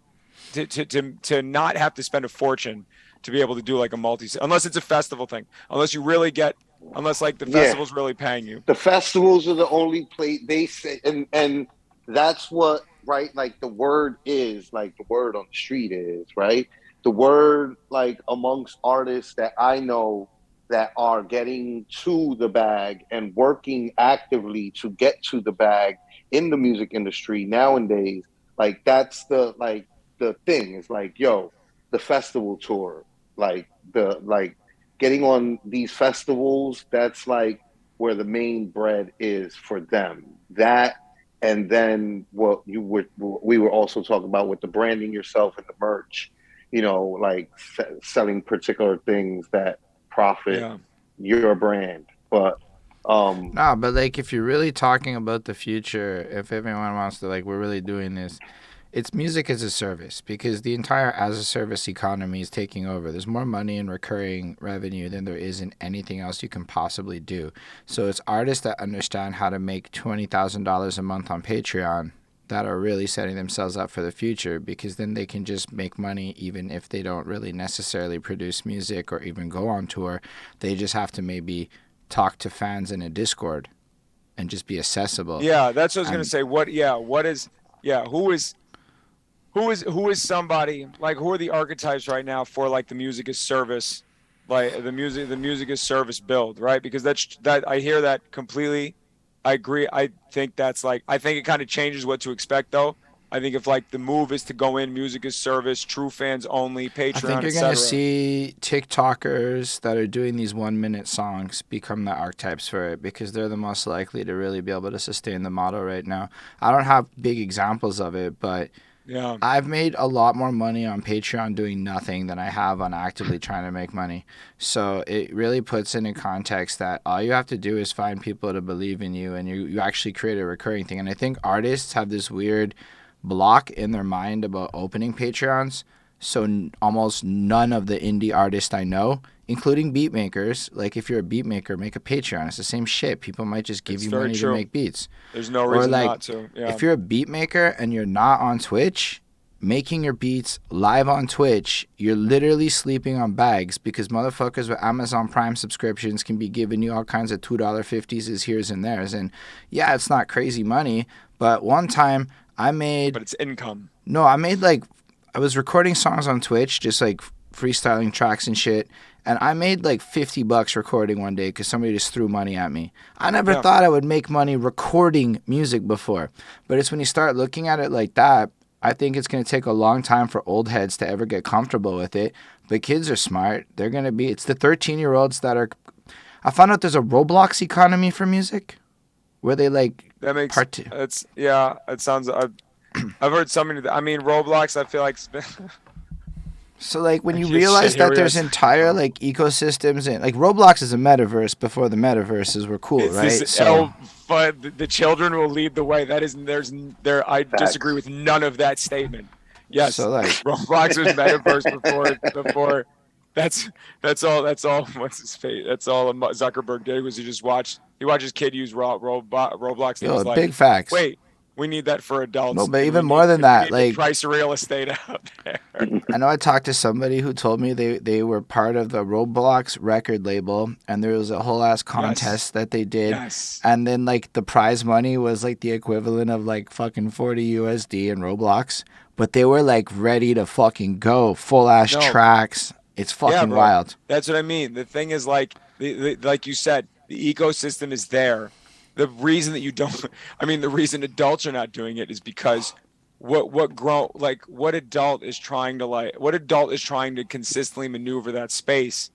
to not have to spend a fortune to be able to do like a unless it's a festival thing, unless like the festival's really paying you. The festivals are the only place they say, and that's what, right, like the word is, like the word on the street is, right, the word like amongst artists that I know that are getting to the bag and working actively to get to the bag in the music industry nowadays, like that's the thing is like, yo, the festival tour, like the like getting on these festivals, that's like where the main bread is for them. That, and then what we were also talking about with the branding yourself and the merch, you know, like selling particular things that profit Yeah. your brand. But no, but like if you're really talking about the future, if everyone wants to like, we're really doing this. It's music as a service because the entire as a service economy is taking over. There's more money in recurring revenue than there is in anything else you can possibly do. So it's artists that understand how to make $20,000 a month on Patreon that are really setting themselves up for the future because then they can just make money even if they don't really necessarily produce music or even go on tour. They just have to maybe talk to fans in a Discord and just be accessible. Yeah, that's what I was gonna say. Who is somebody like who are the archetypes right now for like the music as service, like the music as service build, right? Because that I hear that completely. I agree. I think it kind of changes what to expect though. I think if like the move is to go in music as service, true fans only, I think Patreon, you're going to etc. see TikTokers that are doing these 1 minute songs become the archetypes for it because they're the most likely to really be able to sustain the model right now. I don't have big examples of it, but Yeah. I've made a lot more money on Patreon doing nothing than I have on actively trying to make money. So it really puts into context that all you have to do is find people to believe in you and you actually create a recurring thing. And I think artists have this weird block in their mind about opening Patreons. So almost none of the indie artists I know, including beat makers, like if you're a beat maker, make a Patreon. It's the same shit. People might just give you money to make beats. There's no Or reason like, not to. Yeah. if you're a beat maker and you're not on Twitch, making your beats live on Twitch, you're literally sleeping on bags because motherfuckers with Amazon Prime subscriptions can be giving you all kinds of $2.50s, here's and theirs. And yeah, it's not crazy money, but one time I made... But it's income. No, I was recording songs on Twitch, just like freestyling tracks and shit. And I made like $50 recording one day because somebody just threw money at me. I never thought I would make money recording music before. But it's when you start looking at it like that, I think it's going to take a long time for old heads to ever get comfortable with it. But kids are smart. They're going to be... It's the 13-year-olds that are... I found out there's a Roblox economy for music where they like... That makes... It's... Yeah, it sounds... I've heard so many... I mean, Roblox, I feel like... So, like, when you realize that there's entire, like, ecosystems and... Like, Roblox is a metaverse before the metaverses were cool, right? But the children will lead the way. That is... I disagree with none of that statement. Yes, so, like, Roblox was metaverse before... That's all. What's his face? That's all Zuckerberg did was he watched his kid use Roblox. And yo, was like, big facts. Wait, we need that for adults. No, but even more than that, like price of real estate out there. I know I talked to somebody who told me they were part of the Roblox record label, and there was a whole ass contest that they did, and then like the prize money was like the equivalent of like fucking 40 USD in Roblox, but they were like ready to fucking go full ass tracks. It's fucking wild. That's what I mean. The thing is, like, like you said, the ecosystem is there. The reason that you don't, the reason adults are not doing it is because what adult is trying to consistently maneuver that space.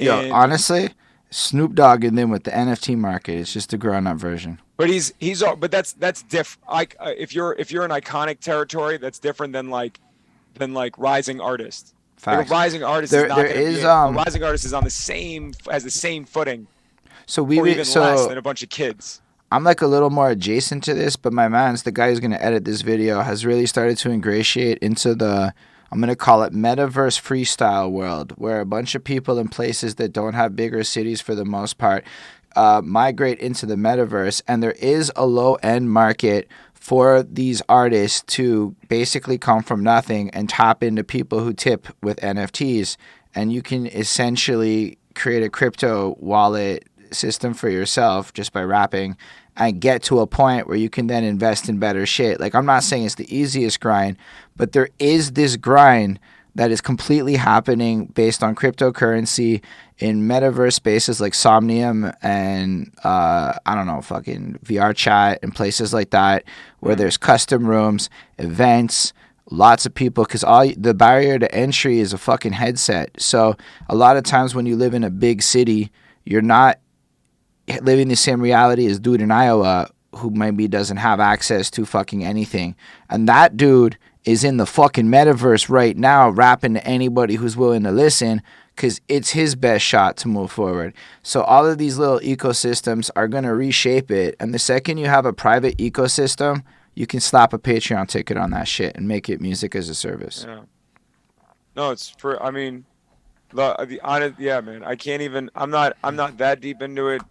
Yo, honestly, Snoop Dogg and them with the NFT market is just a grown-up version. But but that's different. Like, if you're in iconic territory, that's different than rising artist. Like a rising artist is not a rising artist is on the same footing. So less than a bunch of kids. I'm like a little more adjacent to this, but my man's the guy who's gonna edit this video has really started to ingratiate into the I'm gonna call it metaverse freestyle world, where a bunch of people in places that don't have bigger cities for the most part migrate into the metaverse, and there is a low end market for these artists to basically come from nothing and tap into people who tip with NFTs, and you can essentially create a crypto wallet system for yourself just by rapping and get to a point where you can then invest in better shit. Like, I'm not saying it's the easiest grind, but there is this grind that is completely happening based on cryptocurrency in metaverse spaces like Somnium and fucking VR chat and places like that, where there's custom rooms, events, lots of people, because the barrier to entry is a fucking headset. So a lot of times when you live in a big city, you're not living the same reality as dude in Iowa who maybe doesn't have access to fucking anything. And that dude is in the fucking metaverse right now rapping to anybody who's willing to listen, because it's his best shot to move forward. So all of these little ecosystems are going to reshape it. And the second you have a private ecosystem, you can slap a Patreon ticket on that shit and make it music as a service. Yeah. No, it's for, man, I can't even, I'm not that deep into it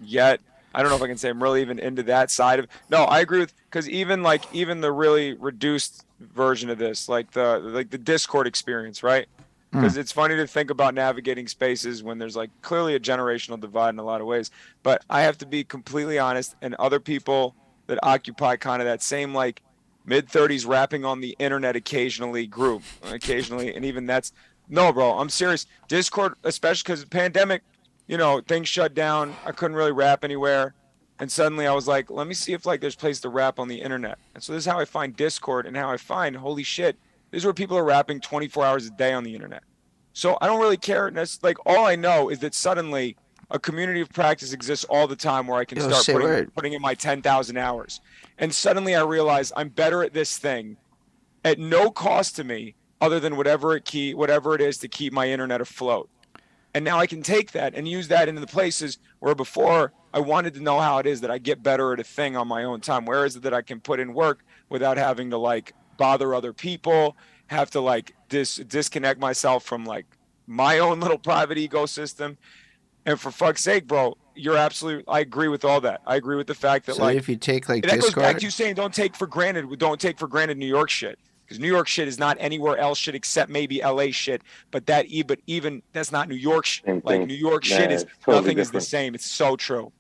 yet. I don't know if I can say I'm really even into that side of. No, I agree with, because even the really reduced version of this, like the Discord experience, right? Because it's funny to think about navigating spaces when there's like clearly a generational divide in a lot of ways. But I have to be completely honest, and other people that occupy kind of that same like mid-30s rapping on the internet occasionally, and even that's no, bro. I'm serious. Discord, especially because of the pandemic. Things shut down. I couldn't really rap anywhere. And suddenly I was like, let me see if there's a place to rap on the internet. And so this is how I find Discord, and how I find, holy shit, this is where people are rapping 24 hours a day on the internet. So I don't really care. And that's all I know is that suddenly a community of practice exists all the time where I can start putting in my 10,000 hours. And suddenly I realize I'm better at this thing at no cost to me other than whatever it is to keep my internet afloat. And now I can take that and use that into the places where before I wanted to know how it is that I get better at a thing on my own time. Where is it that I can put in work without having to like bother other people, have to like disconnect myself from like my own little private ecosystem. And for fuck's sake, bro, you're absolutely, I agree with all that. I agree with the fact that So like, if you take like that goes back Discord, to you saying don't take for granted New York shit. Because New York shit is not anywhere else shit except maybe LA shit. But even that's not New York shit. Same Like thing. New York shit Yeah, is it's totally nothing is the different. same. It's so true.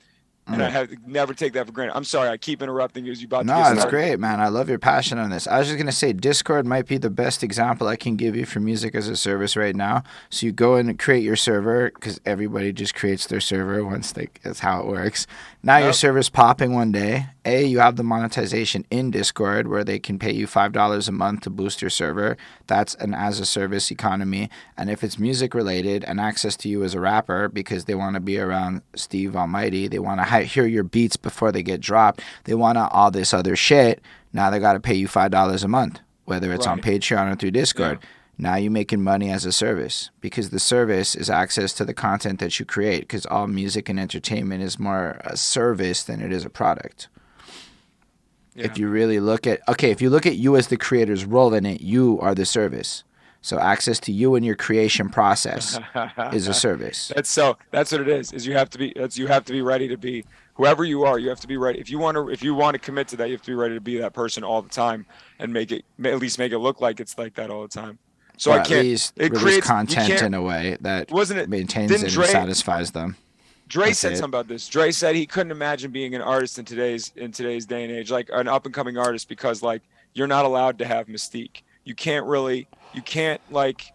And I mm. have never take that for granted. I'm sorry, I keep interrupting you as you about to get No, it's started. great, man. I love your passion on this. I was just gonna say Discord might be the best example I can give you for music as a service right now. So you go in and create your server because everybody just creates their server once that's how it works. Now your Yep. server's popping one day. You have the monetization in Discord where they can pay you $5 a month to boost your server. That's an as a service economy. And if it's music related and access to you as a rapper because they want to be around Steve Almighty, they want to hear your beats before they get dropped, they want all this other shit. Now they got to pay you $5 a month, whether it's on Right. Patreon or through Discord. Yeah. Now you're making money as a service because the service is access to the content that you create because all music and entertainment is more a service than it is a product. Yeah. If you really look at, if you look at you as the creator's role in it, you are the service. So access to you and your creation process is a service. That's what it is you have to be ready to be whoever you are. You have to be ready. If you want to commit to that, you have to be ready to be that person all the time and at least make it look like it's like that all the time. So Or I at can't, least it release creates, content in a way that maintains didn't it Dre, and satisfies them. Dre That's said it. something about this. Dre said he couldn't imagine being an artist in today's day and age, like an up and coming artist, because like you're not allowed to have mystique. You can't like,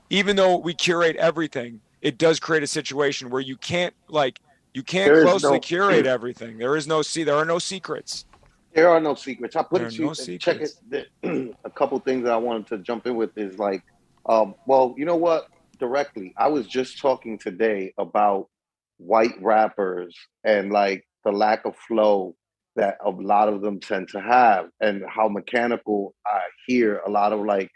even though we curate everything, it does create a situation where you can't There is closely no curate everything. There are no secrets. there are no secrets. I put There it are to you, no check it. secrets. A couple things that I wanted to jump in with is like, well, you know what? Directly, I was just talking today about white rappers and like the lack of flow that a lot of them tend to have, and how mechanical I hear a lot of like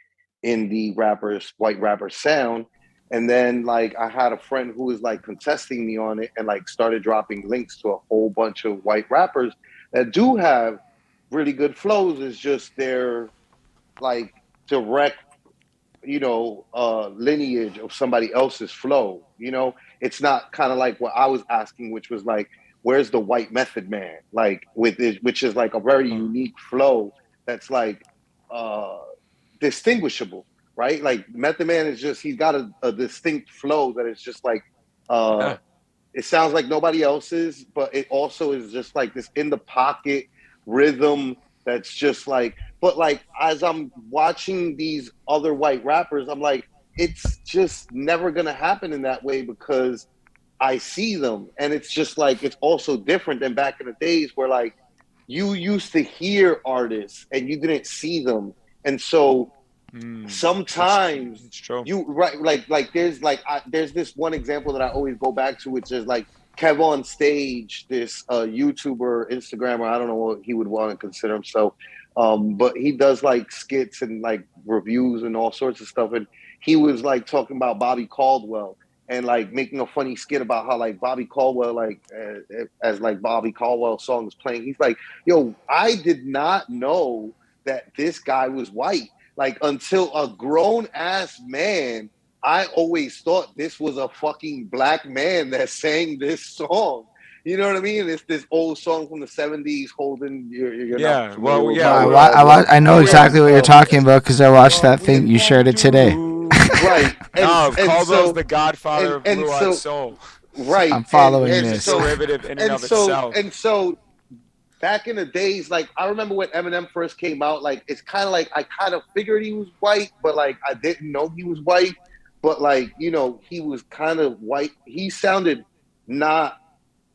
indie rappers, white rappers sound. And then like I had a friend who was like contesting me on it and like started dropping links to a whole bunch of white rappers that do have really good flows. Is just their like direct, lineage of somebody else's flow. It's not kind of like what I was asking, which was like, where's the white method man? Like with it, which is like a very Huh. unique flow that's like uh distinguishable, right? Like Method Man is just, he's got a distinct flow that is just like uh Yeah. it sounds like nobody else's, but it also is just like this in the pocket rhythm that's just like, but like as I'm watching these other white rappers, I'm like, it's just never gonna happen in that way because I see them. And it's just like, it's also different than back in the days where like you used to hear artists and you didn't see them. And so sometimes It's true. you right like there's this one example that I always go back to, which is like Kev on Stage, this YouTuber, Instagrammer, I don't know what he would want to consider himself, but he does like skits and like reviews and all sorts of stuff. And he was like talking about Bobby Caldwell and like making a funny skit about how like Bobby Caldwell, like as like Bobby Caldwell song is playing, he's like, yo, I did not know that this guy was white. Like until a grown ass man, I always thought this was a fucking black man that sang this song. You know what I mean? It's this old song from the '70s. Holden, you're not Yeah. familiar Well, with No, yeah. Bobby I Caldwell. know We are. exactly what you're talking about because I watched that We thing. You shared want it today. to. Right, and Caldwell's so the godfather of and Blue Eyed so Soul. right, I'm and following and He's a this. so derivative in and and of so itself. and so back in the days, like I remember when Eminem first came out, like it's kind of like I kind of figured he was white, but like I didn't know he was white. But like, he was kind of white. He sounded not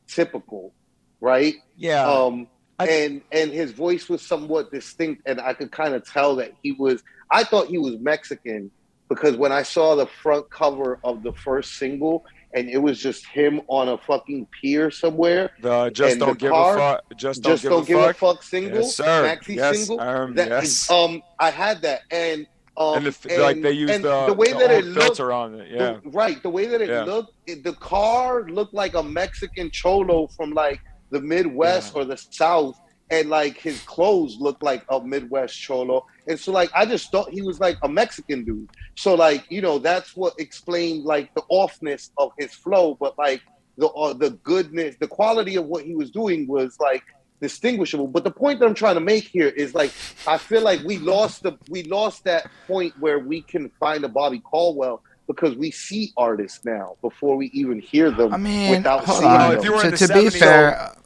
typical, right? Yeah. Um, I and his voice was somewhat distinct, and I could kind of tell that he was. I thought he was Mexican because when I saw the front cover of the first single, and it was just him on a fucking pier somewhere, the just and the don't give a car fuck. Just don't just give a don't give a fuck. fuck Yes, single, sir. maxi Yes. single. That Yes. I had that, and And like and they use and the way the that it old looked, filter on it. Yeah. the way that it Yeah. looked, the car looked like a Mexican cholo from like the Yeah. Midwest or the South, and like his clothes looked like a Midwest cholo. And so like I just thought he was like a Mexican dude. So like, you know, that's what explained like the offness of his flow, but like the goodness, the quality of what he was doing was like distinguishable. But the point that I'm trying to make here is like I feel like we lost that point where we can find a Bobby Caldwell because we see artists now before we even hear them I mean, without hold seeing on. if you them. were in the To be 70s, fair,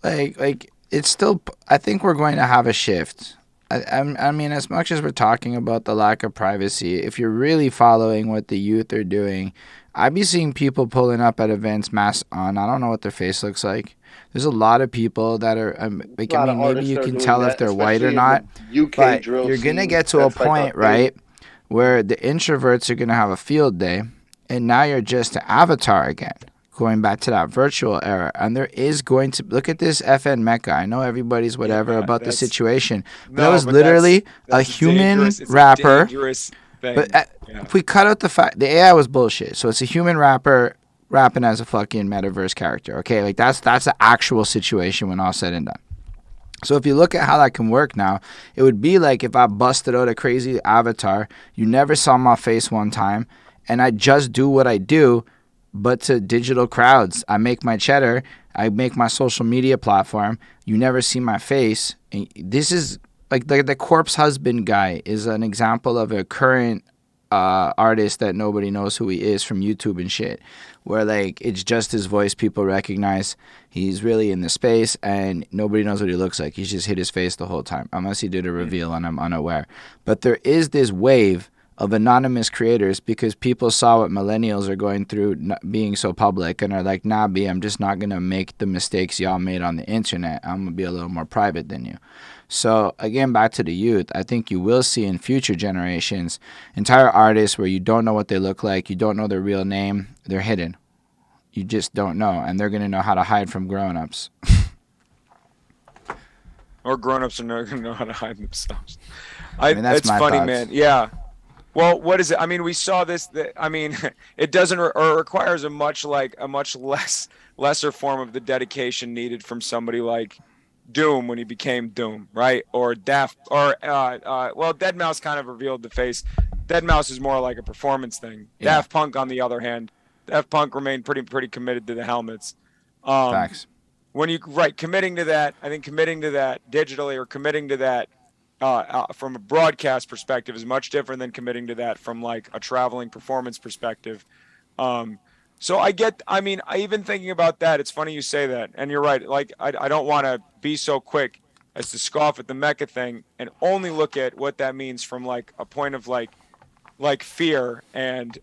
like it's still. I think we're going to have a shift. I mean, as much as we're talking about the lack of privacy, if you're really following what the youth are doing, I be seeing people pulling up at events, masks on. I don't know what their face looks like. There's a lot of people that are like. A I lot of mean, maybe artists you are can doing tell if that, they're white or especially in not, the UK but drill you're gonna scene. get to a That's like point, a thing. right, where the introverts are gonna have a field day, and now you're just an avatar again, going back to that virtual era. And there is going to look at this FN Mecca. I know everybody's whatever yeah, about the that's situation, but that no, was but that's literally a that's a human dangerous. It's a rapper. dangerous But thing. Yeah. if we cut out the fact, the AI was bullshit. So it's a human rapper rapping as a fucking metaverse character. Okay, like that's the actual situation when all said and done. So if you look at how that can work now, it would be like if I busted out a crazy avatar, you never saw my face one time, and I just do what I do, but to digital crowds. I make my cheddar, I make my social media platform, you never see my face. And this is like the corpse husband guy is an example of a current artist that nobody knows who he is from YouTube and shit, where like it's just his voice people recognize. He's really in the space and nobody knows what he looks like. He's just hid his face the whole time, unless he did a reveal and I'm unaware. But there is this wave of anonymous creators because people saw what millennials are going through being so public and are like, nah, B, I'm just not going to make the mistakes y'all made on the internet. I'm going to be a little more private than you. So again, back to the youth, I think you will see in future generations entire artists where you don't know what they look like, you don't know their real name, they're hidden. You just don't know, and they're going to know how to hide from grown-ups. Or grown-ups are not going to know how to hide themselves. I mean, that's It's my funny, thoughts. man. Yeah. Well, what is it? I mean, we saw this. I mean, it doesn't or requires a much lesser form of the dedication needed from somebody like Doom when he became Doom, right? Or Daft or well, Dead Mouse kind of revealed the face. Dead Mouse is more like a performance thing. Yeah. Daft Punk, on the other hand, Daft Punk remained pretty committed to the helmets. Facts. When you committing to that, I think committing to that digitally or committing to that from a broadcast perspective is much different than committing to that from like a traveling performance perspective. So I mean, I even thinking about that, it's funny you say that. And you're right. Like, I don't want to be so quick as to scoff at the Mecca thing and only look at what that means from like a point of like fear and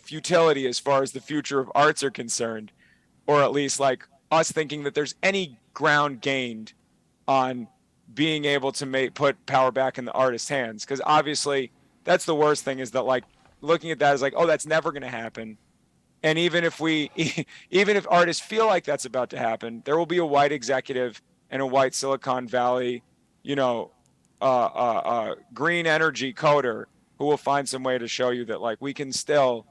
futility as far as the future of arts are concerned, or at least like us thinking that there's any ground gained on being able to put power back in the artist's hands. Because obviously that's the worst thing, is that like looking at that as like, oh, that's never going to happen. And even if even if artists feel like that's about to happen, there will be a white executive and a white Silicon Valley, you know, green energy coder who will find some way to show you that like we can still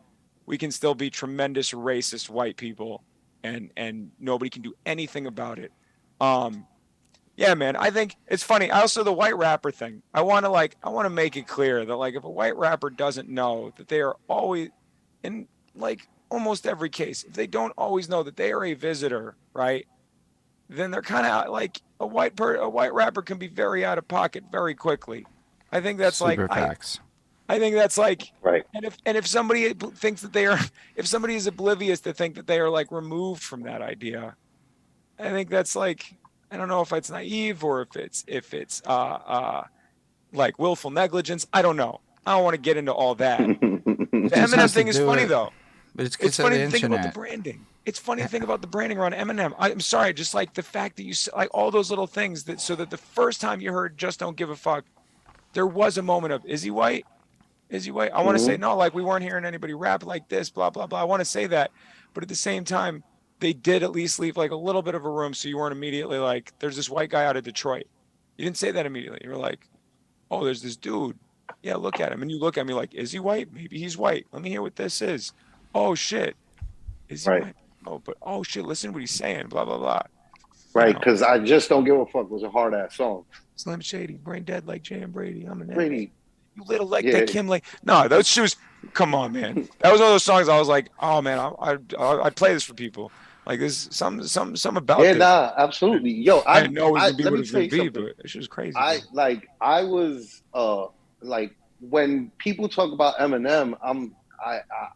be tremendous racist white people, and nobody can do anything about it. Yeah, man. I think it's funny. Also, the white rapper thing. I want to make it clear that like if a white rapper doesn't know that they are always in like almost every case, if they don't always know that they are a visitor, right? Then they're kind of like a white rapper can be very out of pocket very quickly. I think that's Super facts. I think that's like Right. and if somebody thinks that they are if somebody is oblivious to think that they are like removed from that idea, I think that's like, I don't know if it's naive or if it's like willful negligence. I don't know. I don't want to get into all that. The It just Eminem has to thing is do funny with, though. but it's It's because of funny the to think about the internet. branding. It's funny to think about the branding around Eminem. I'm sorry, just like the fact that like all those little things that so that the first time you heard "Just Don't Give a Fuck," there was a moment of, is he white? Is he white? I want to say no, like we weren't hearing anybody rap like this, blah blah blah. I want to say that, but at the same time, they did at least leave like a little bit of a room so you weren't immediately like, there's this white guy out of Detroit. You didn't say that immediately. You were like, oh, there's this dude. Yeah, look at him. And you look at me like, is he white? Maybe he's white. Let me hear what this is. Oh shit, is he Right. white? Oh, but oh shit, listen to what he's saying. Blah blah blah. Right, because I Just Don't Give a Fuck was a hard ass song. Slim Shady, brain dead like Jay and Brady. I'm an Brady, You little like yeah, that Kim like. No, those shoes. Come on, man. That was one of those songs I was like, oh man, I'd play this for people. Like this, some about yeah, this. nah, absolutely. Yo, I didn't know it was I gonna be let what me it was tell gonna you be, something. but it's just crazy. Bro. I was like when people talk about Eminem,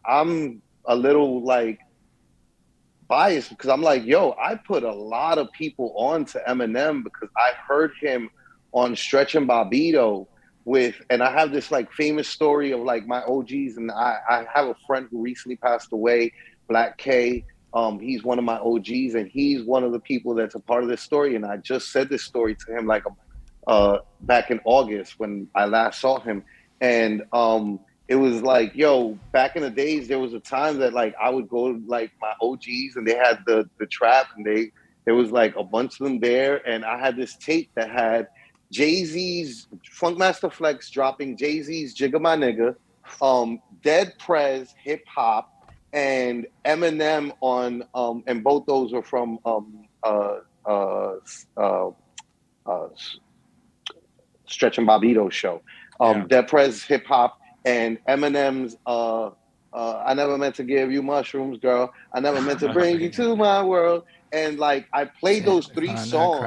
I'm a little like biased because I'm like, yo, I put a lot of people on to Eminem because I heard him on Stretch and Bobbito and I have this like famous story of like my OGs, and I have a friend who recently passed away, Black K. He's one of my OGs, and he's one of the people that's a part of this story. And I just said this story to him like back in August when I last saw him, and it was like, yo, back in the days, there was a time that like I would go to like my OGs, and they had the trap, and there was like a bunch of them there, and I had this tape that had Jay-Z's Funkmaster Flex dropping Jay-Z's Jigga My Nigga, Dead Prez Hip Hop, and Eminem on and both those are from Stretch and Bobbito show. Dead Prez Hip Hop and Eminem's I never meant to give you mushrooms, girl. I never meant to bring you to my world. And like I played those three songs,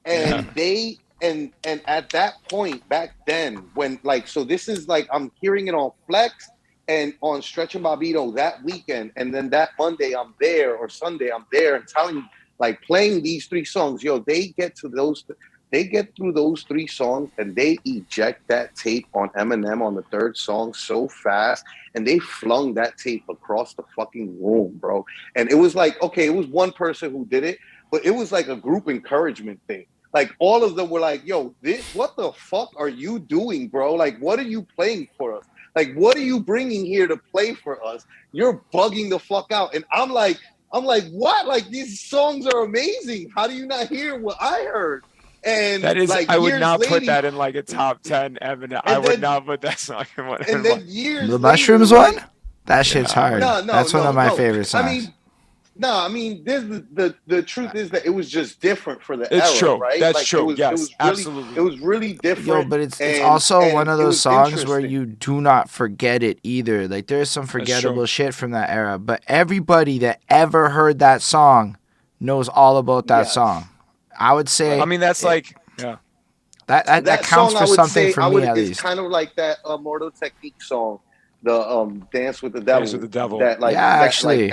and they and at that point back then when like, so this is like I'm hearing it on Flex and on Stretch and Bobbito that weekend, and then that Monday I'm there, or Sunday I'm there, and telling you, like, playing these three songs, yo, they get through those three songs and they eject that tape on Eminem on the third song so fast, and they flung that tape across the fucking room, bro. And it was like, okay, it was one person who did it, but it was like a group encouragement thing. Like all of them were like, yo, what the fuck are you doing, bro? Like, what are you playing for us? Like, what are you bringing here to play for us? You're bugging the fuck out. And I'm like, what? Like, these songs are amazing. How do you not hear what I heard? And that is, like, I would years not later, put that in like a top 10 Eminem. I would not put that song in one. And then years the later, mushrooms like, one? That shit's hard. That's one of my favorite songs. I mean, the truth is that it was just different for the it's era, true. right? That's like, true. Yes, it was absolutely. It was really different. Yo, but it's also one of those songs where you do not forget it either. Like, there's some forgettable shit from that era, but everybody that ever heard that song knows all about that song. I would say. I mean, that's like, that counts for something for me at least. It's kind of like that Mortal Technique song, the Dance with the Devil. Dance with the Devil. That like, yeah, that, actually,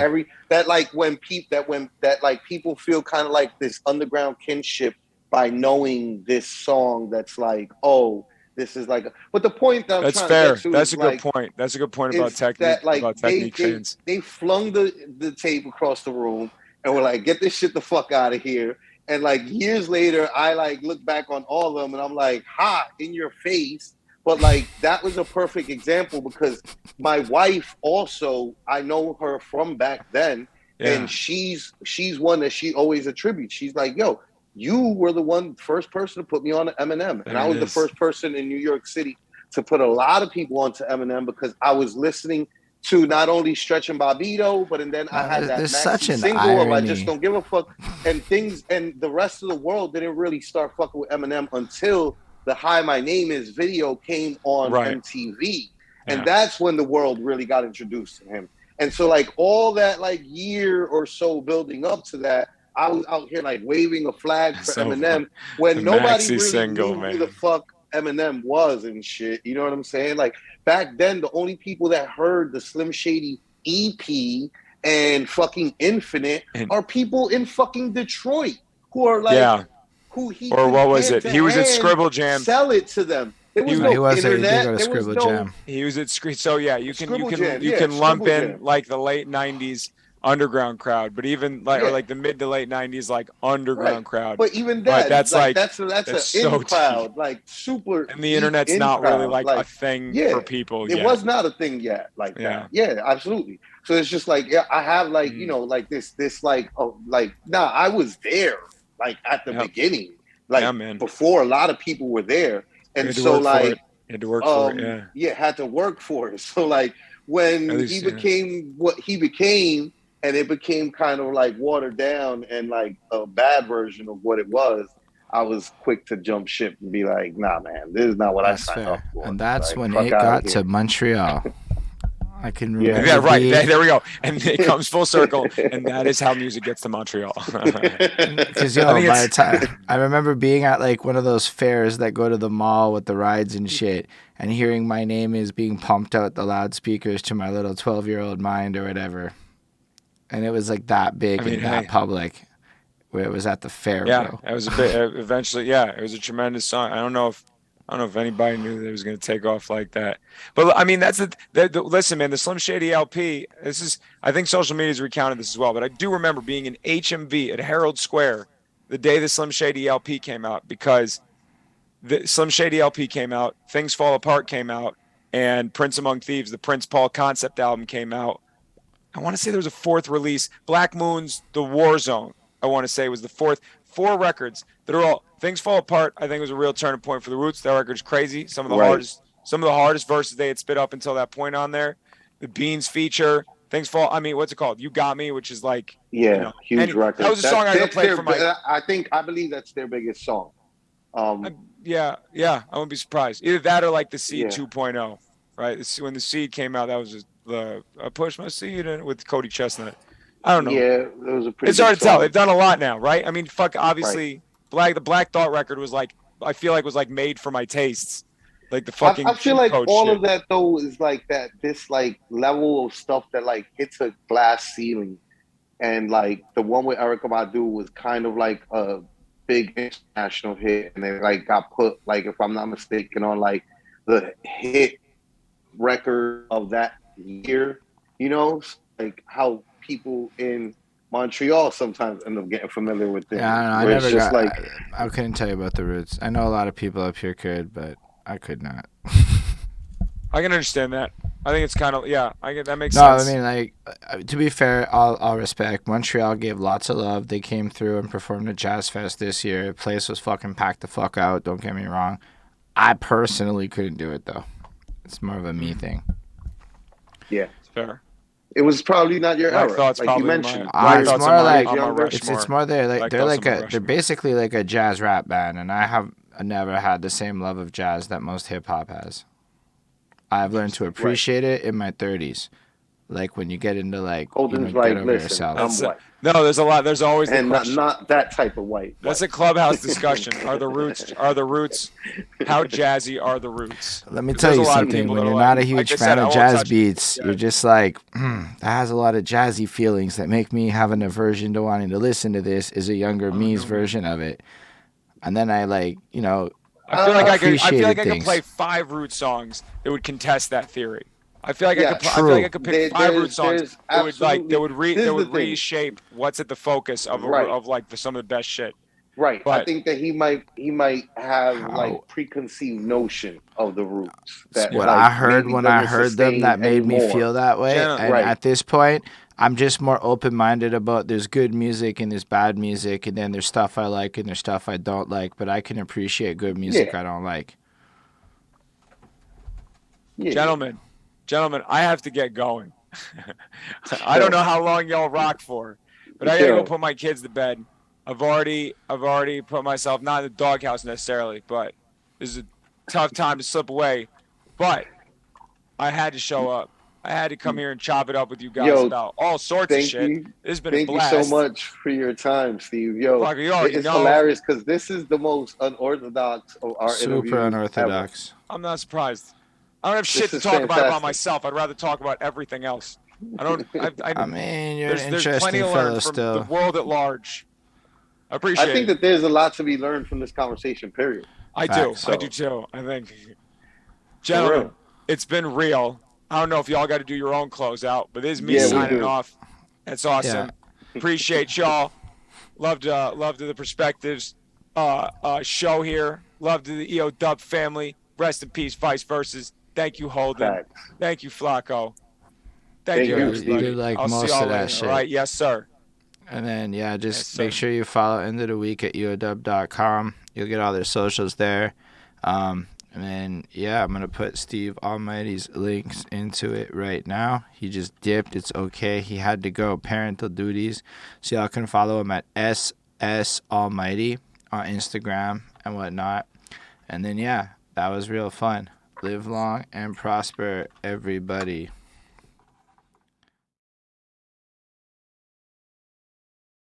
like when people feel kind of like this underground kinship by knowing this song. That's like, oh, this is like. But the point that I'm trying to get to that's is a good point. That's a good point about technique. That, like, about technique fans. They flung the tape across the room and were like, get this shit the fuck out of here. And like years later, I like look back on all of them and I'm like, ha, in your face. But like, that was a perfect example because my wife also, I know her from back then, and she's one that she always attributes. She's like, yo, you were the first person to put me on to Eminem. And I was the first person in New York City to put a lot of people onto Eminem because I was listening to not only Stretch and Bobbito, but then I had that maxi single of I Just Don't Give a Fuck, and the rest of the world didn't really start fucking with Eminem until the Hi My Name Is video came on MTV. And that's when the world really got introduced to him. And so like all that like year or so building up to that, I was out here like waving a flag for Eminem when nobody really knew who the fuck Eminem was and shit. You know what I'm saying? Like back then, the only people that heard the Slim Shady EP and fucking Infinite are people in fucking Detroit who are like, who he or what was it? He was at Scribble Jam. Sell it to them. There was no internet. There was no. He was at So yeah, you can lump in like the late '90s underground crowd, but even like or like the mid to late '90s like underground crowd. But even that, that's that's an so in crowd, like super. And the internet's not really like a thing for people yet. It was not a thing yet, like that. Yeah, absolutely. So it's just like, I have like you know like this like I was there like at the beginning, like before a lot of people were there, and so like had to work for it. Had to work for it. So like when he became what he became. and it became kind of like watered down and like a bad version of what it was, I was quick to jump ship and be like, nah, man, this is not what I That's signed up fair. for. And that's like, when fuck it out got of to here. Montreal. I can Yeah. remember. Yeah, right. being- There we go. And it comes full circle, and that is how music gets to Montreal. Because I yo, mean, by the it's- time I remember being at like one of those fairs that go to the mall with the rides and shit, and hearing my name is being pumped out the loudspeakers to my little 12-year-old mind or whatever, and it was like that big I mean, and that hey. public, where it was at the fair, Yeah, bro. it was a bit. Eventually, yeah, it was a tremendous song. I don't know if anybody knew that it was going to take off like that. But I mean, that's listen, man. The Slim Shady LP. This is. I think social media's recounted this as well. But I do remember being in HMV at Herald Square the day the Slim Shady LP came out, because the Slim Shady LP came out, Things Fall Apart came out, and Prince Among Thieves, the Prince Paul concept album came out. I want to say there was a fourth release. Black Moon's The War Zone, I want to say, was the fourth. 4 records that are all Things Fall Apart. I think was a real turning point for the Roots. That record's crazy. Some of the hardest verses they had spit up until that point on there. The Beans feature, Things Fall. I mean, what's it called? You Got Me, which is like, huge record. That was a song I could play for my. I believe that's their biggest song. Yeah, I wouldn't be surprised. Either that or like the Seed 2.0, right? When the Seed came out, that was just I pushed my seed in with Cody Chestnut. I don't know. Yeah, it was a pretty. It's hard to tell. They've done a lot now, right? I mean, fuck. Obviously, right. the Black Thought record was like, I feel like was like made for my tastes. Like the fucking. I feel like all shit. of that though is like that. This like level of stuff that like hits a glass ceiling, and like the one with Erykah Badu was kind of like a big international hit, and they like got put, like, if I'm not mistaken, on like the hit record of that year. Like how people in Montreal sometimes end up getting familiar with them. Yeah, I never got. I couldn't tell you about the Roots. I know a lot of people up here could, but I could not. I can understand that. I think it's kind of that makes sense. No, I mean, like, to be fair, all respect. Montreal gave lots of love. They came through and performed at Jazz Fest this year. The place was fucking packed the fuck out. Don't get me wrong. I personally couldn't do it though. It's more of a me thing. Yeah, it's fair. It was probably not your era, like you mentioned. It's more like it's more they're basically like a jazz rap band, and I never had the same love of jazz that most hip hop has. I've learned to appreciate it in my 30s, like when you get into like Holden's get over yourself. I'm white. No, there's a lot. There's always and the question. not that type of white. That's a clubhouse discussion. Are the roots? How jazzy are the Roots? Let me tell you something. When you're not a huge fan of jazz beats, you're just like, that has a lot of jazzy feelings that make me have an aversion to wanting to listen to this. Is a younger me's version of it, and then I I feel like I could play 5 Roots songs that would contest that theory. I feel like I could pick 5 Roots songs that would reshape what's at the focus of some of the best shit. Right. But I think that he might have like preconceived notion of the Roots. That's what I heard when I heard them that made me feel that way. And at this point, I'm just more open-minded about there's good music and there's bad music, and then there's stuff I like and there's stuff I don't like, but I can appreciate good music I don't like. Yeah. Gentlemen, I have to get going. I don't know how long y'all rock for, but I gotta go put my kids to bed. I've already put myself not in the doghouse necessarily, but this is a tough time to slip away. But I had to show up. I had to come here and chop it up with you guys about all sorts of shit. This has been a blast. Thank you so much for your time, Steve. It's hilarious because this is the most unorthodox of our interviews. Super unorthodox. Ever. I'm not surprised. I don't have shit to talk about myself. I'd rather talk about everything else. I mean, you're an interesting there's plenty to learn from still. the world at large. I think that there's a lot to be learned from this conversation, period. I do too. I think. Gentlemen, it's been real. I don't know if y'all got to do your own closeout, but this is me signing off. That's awesome. Yeah. Appreciate y'all. Love to the Perspectives show here. Love to the EO Dub family. Rest in peace, Vice Versus. Thank you, Holden. Thanks. Thank you, Flacco. Thank you, everybody. You did like I'll most see y'all of that later. shit. All right, yes, sir. And then, make sure you follow End of the Week at eodub.com. You'll get all their socials there. And then, yeah, I'm going to put Steve Almighty's links into it right now. He just dipped. It's okay. He had to go. Parental duties. So y'all can follow him at SS Almighty on Instagram and whatnot. And then, yeah, that was real fun. Live long and prosper, everybody.